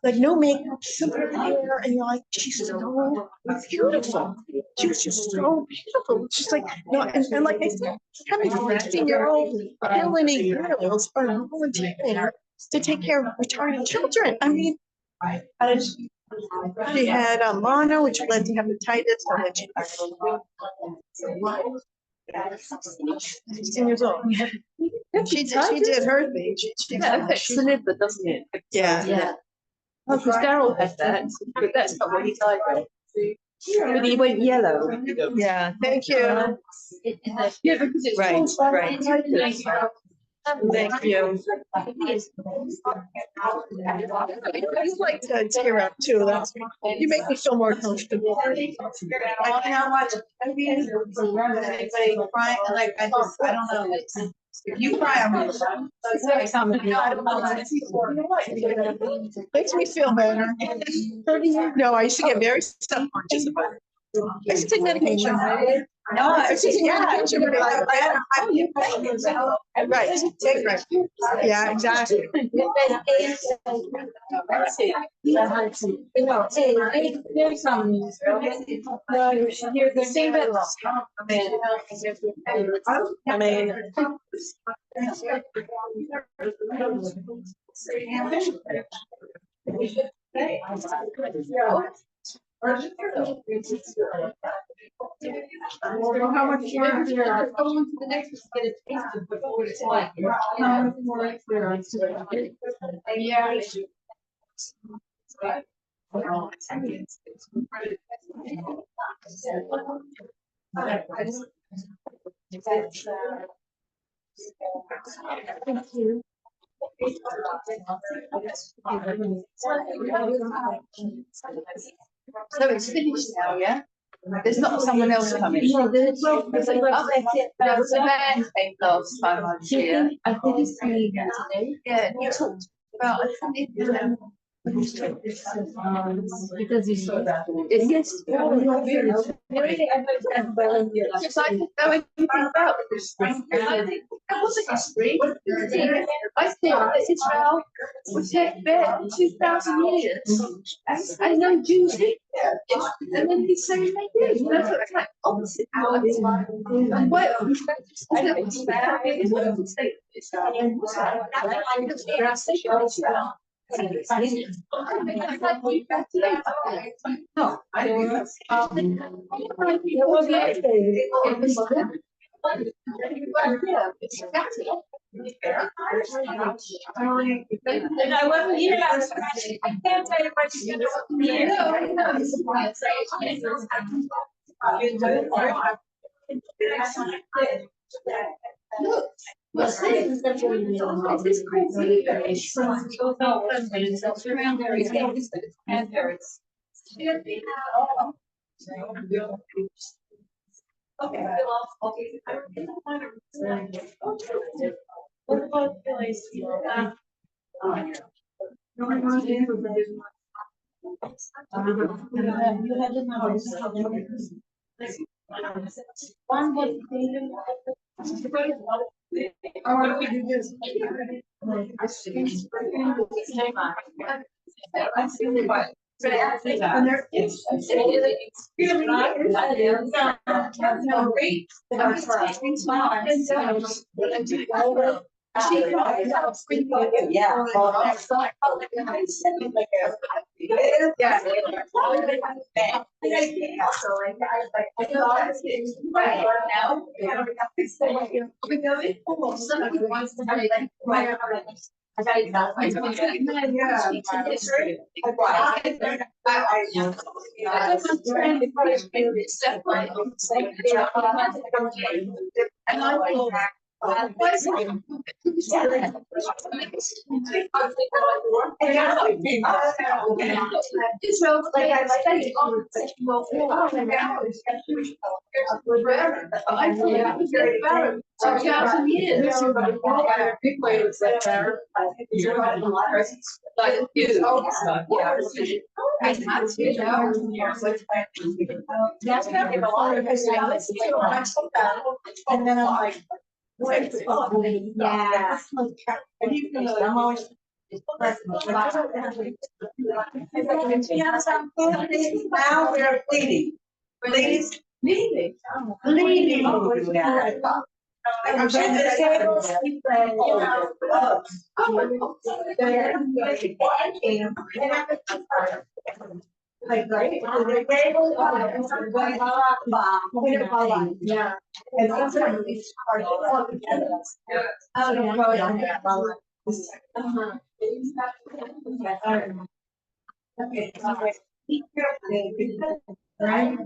Speaker 1: no makeup, simple hair, and you're like, she's so beautiful. She was just so beautiful. She's like, no, and like I said, having 16-year-old Hillary girls are volunteering to take care of retarded children. I mean, she had a mono, which led to hepatitis, and then she 16 years old. She did her thing.
Speaker 4: That affects the liver, doesn't it?
Speaker 1: Yeah.
Speaker 4: Oh, because Daryl had that, but that's not what he died of. But he went yellow.
Speaker 1: Yeah. Thank you.
Speaker 4: Yeah, because it's
Speaker 1: Right,
Speaker 4: called
Speaker 1: right. Thank you. I like to tear up too. That's you make me feel more comfortable.
Speaker 5: I cannot watch. Anybody crying, like I don't know. If you cry, I'm gonna cry.
Speaker 1: Makes me feel better. No, I used to get very self-conscious about it. I used to take medication.
Speaker 5: No,
Speaker 1: I used to take medication. Right. Yeah, exactly.
Speaker 5: How much more?
Speaker 4: Go on to the next one to get a taste of what it's like.
Speaker 5: How much more experience?
Speaker 4: Yeah. So it's finished now, yeah? There's not someone else coming.
Speaker 2: No, there's
Speaker 4: Oh, there was a man came last time I was here.
Speaker 2: I think it's coming again today.
Speaker 4: Yeah, you talked about, I think it
Speaker 2: Because you saw that.
Speaker 4: yes. Because I didn't know anything about this. And I think there was a history. I think that Israel was here for 2,000 years. And no Jews lived there. And then he's saying they did. And I thought it's like opposite. And well, no, I
Speaker 5: I wasn't here last Friday. I can't tell you what you
Speaker 4: And I thought, why is it? Israel, like I studied all the well, I thought it was about 2,000 years. Like you.
Speaker 5: And then I'm like, wait, yeah. I'm always. Now we're bleeding. Ladies, bleeding. Bleeding. I'm trying to say. Like, right? Yeah. And sometimes it's hard to all together. I don't know. Okay. Right?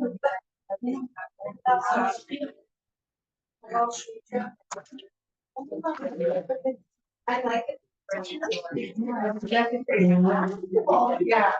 Speaker 5: I like it. Yeah.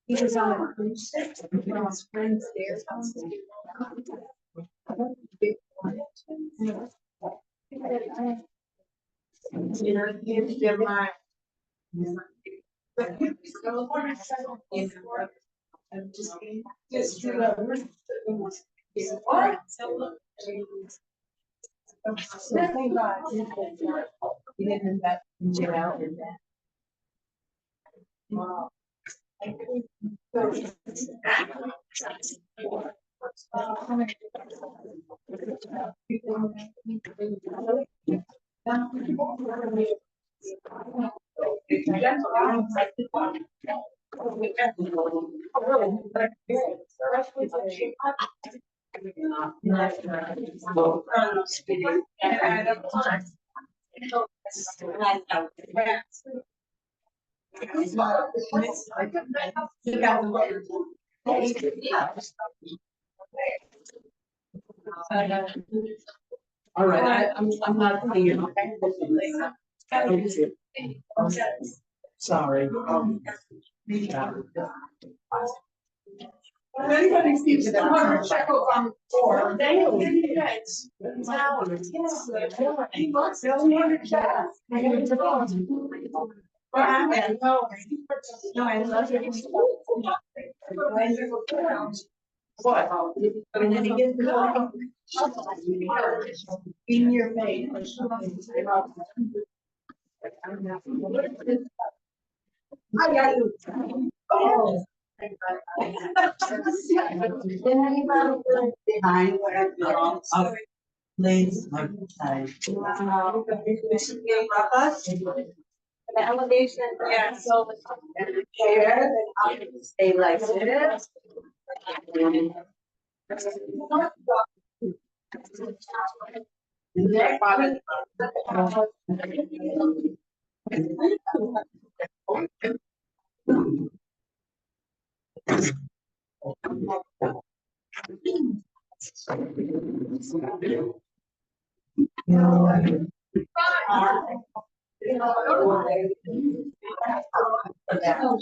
Speaker 5: He was on a cruise ship, and his friends there. Thank God. He didn't invent out in that. All right, I'm not here. Sorry. Anybody sees that? Check on the floor. They don't give you guys. What? And then he gets the in your face. I got you. Oh. Behind where lanes like side. The elevation, yeah, so the chair, and stay like this.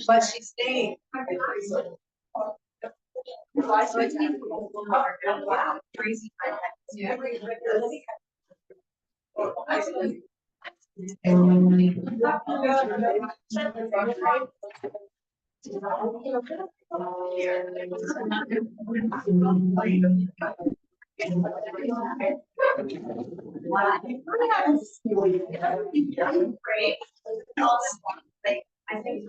Speaker 5: But she's staying. Crazy. I think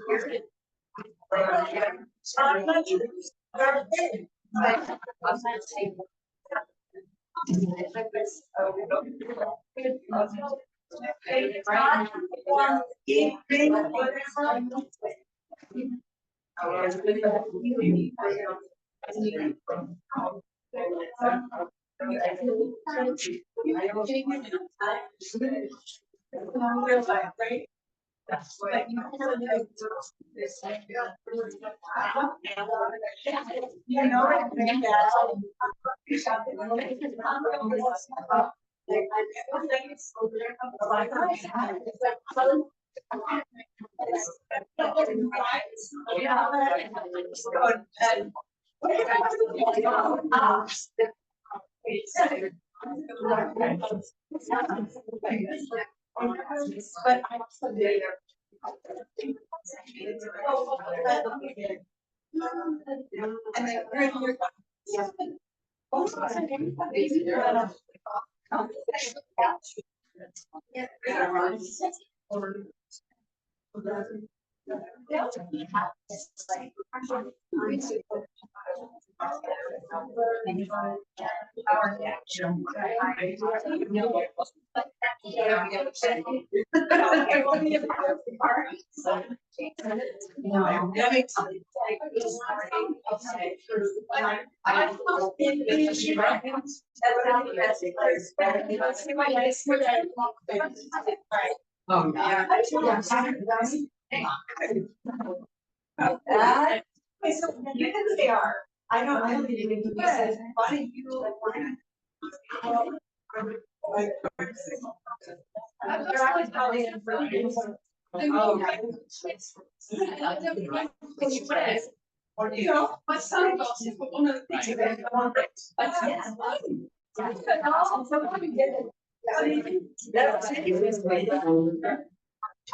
Speaker 5: they are. I don't even do this. Why do you my son lost it, but one of the things that I want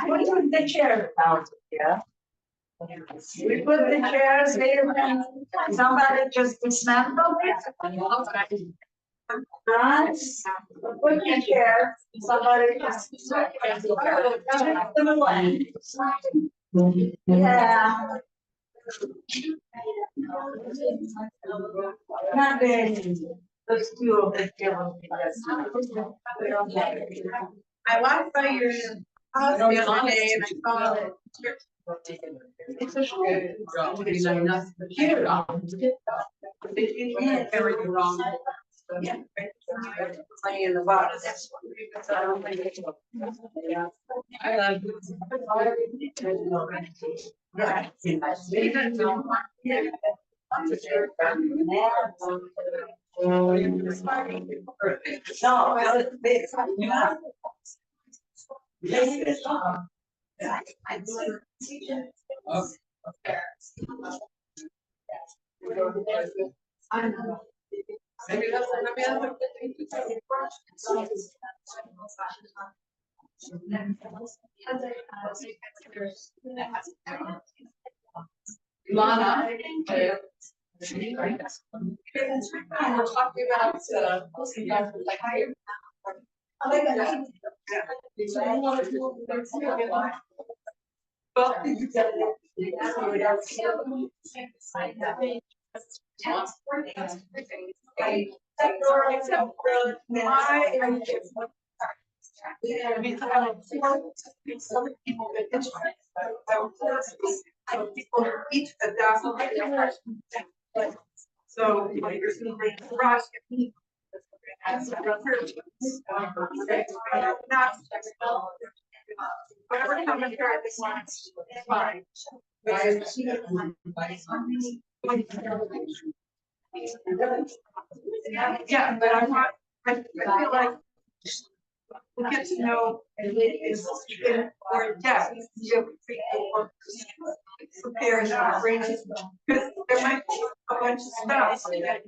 Speaker 5: what do you the chair about? Yeah. We put the chairs there and somebody just dismantled it. Put the chair, somebody just them away. Yeah. Not very. Those two of them. I walked by your house the other day and I saw it. It's a shame. Here. You can't carry the wrong. Yeah. Playing in the bottom. I don't think it's. Yeah. I like Lana, we're talking about people eat the document. So you're going to bring the brush. Whatever comes here at this one, it's fine. Yeah, but I feel like we get to know and it is more depth. You prepare your brain because there might be a bunch of stuff that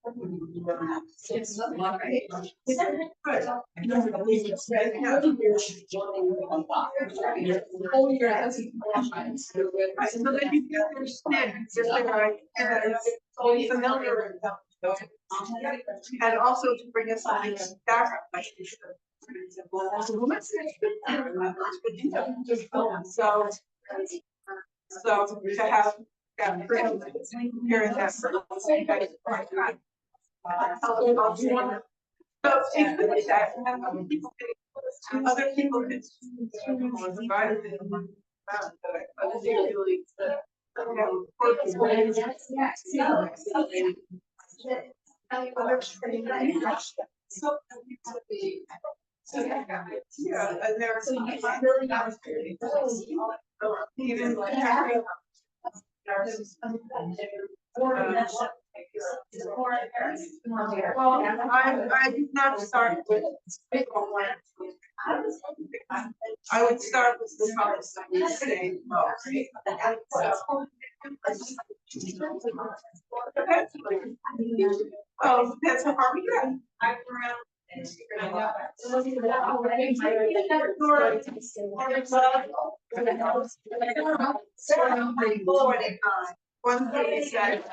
Speaker 5: So that you can understand, just like always familiar with them. And also to bring us on back. So to have here and there. So other people can yeah, and there's even well, I did not start with I would start with the first today. Oh, that's how far we got. I'm around. One thing is that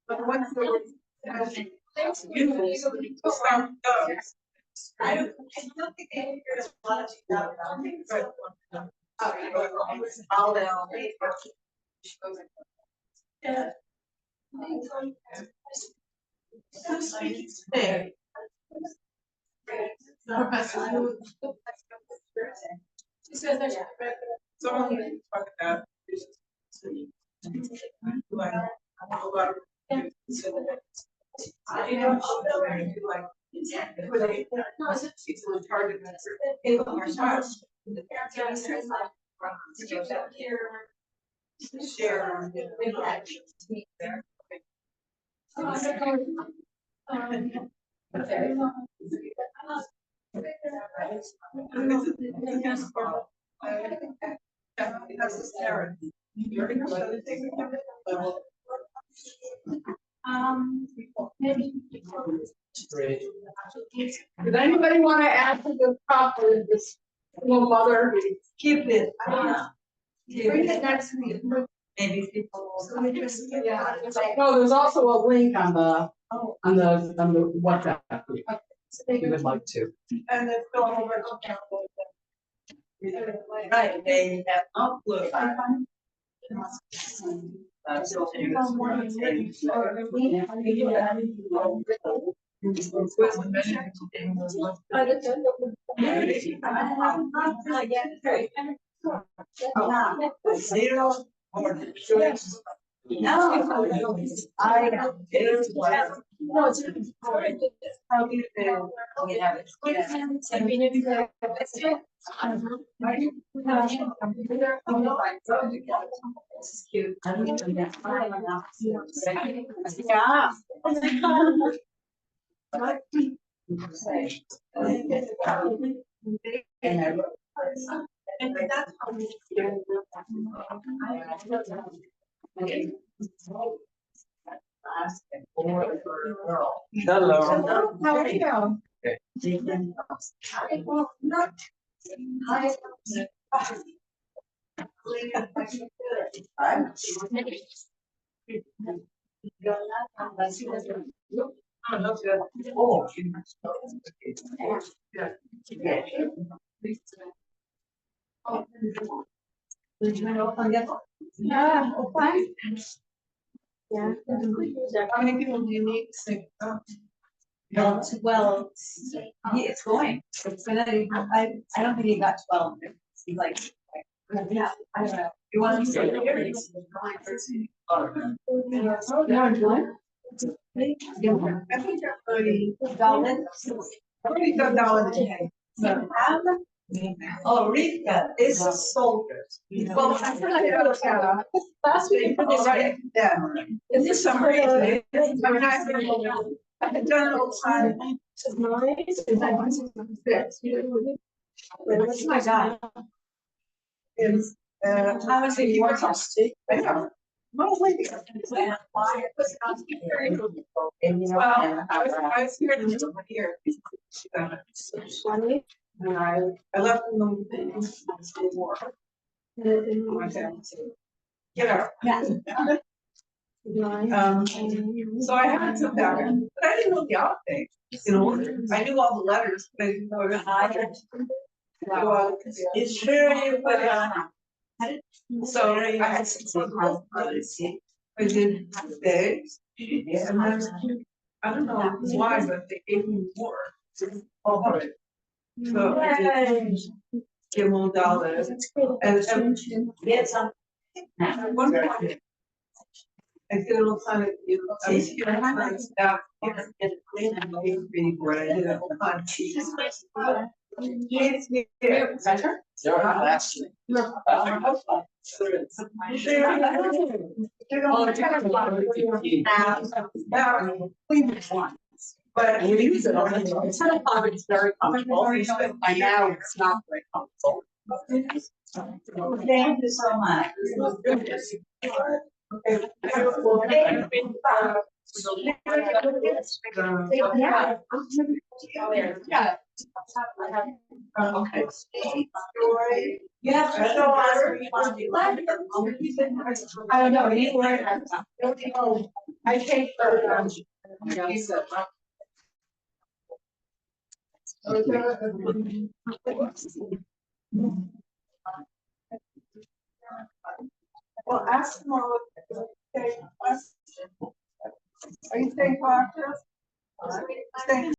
Speaker 5: but once I don't think there's a lot of someone talk about Does anybody want to add to the proper this single mother? Keep it. Bring it next week. Maybe people. Yeah. No, there's also a link on the WhatsApp group. If you would like to. And it's going over. Right, they have uploaded. Hello. How are you? Yeah. How many people do you need to sing?
Speaker 6: Well, it's going. It's gonna. I don't think he got 12. He's like, yeah, I don't know. You want to say here?
Speaker 5: I think they're pretty good dollars today.
Speaker 6: Oh, Rika is a soldier.
Speaker 5: Well, I feel like last week they write that in this summer. I mean, I've done it all the time. What's my God? Is, I was thinking more trusted. I know. Well, wait. Well, I was here to here. And I left them war. You know. So I had some that, but I didn't know the outfit in order. I knew all the letters, but I didn't know it. It's true, but so I had some letters. I did days, and then I don't know why, but they gave me more. All of it. So I did give them $1, and at one point. I did a little kind of, I was here, I had staff here, and really bored, I did a whole lot of cheese. Cheese, better? But I use it all the time. It's very comfortable. By now, it's not very comfortable.
Speaker 6: Thank you so much.
Speaker 5: Okay. Yes, I don't know, anywhere. I take for, well, ask them all. Are you staying cautious? Staying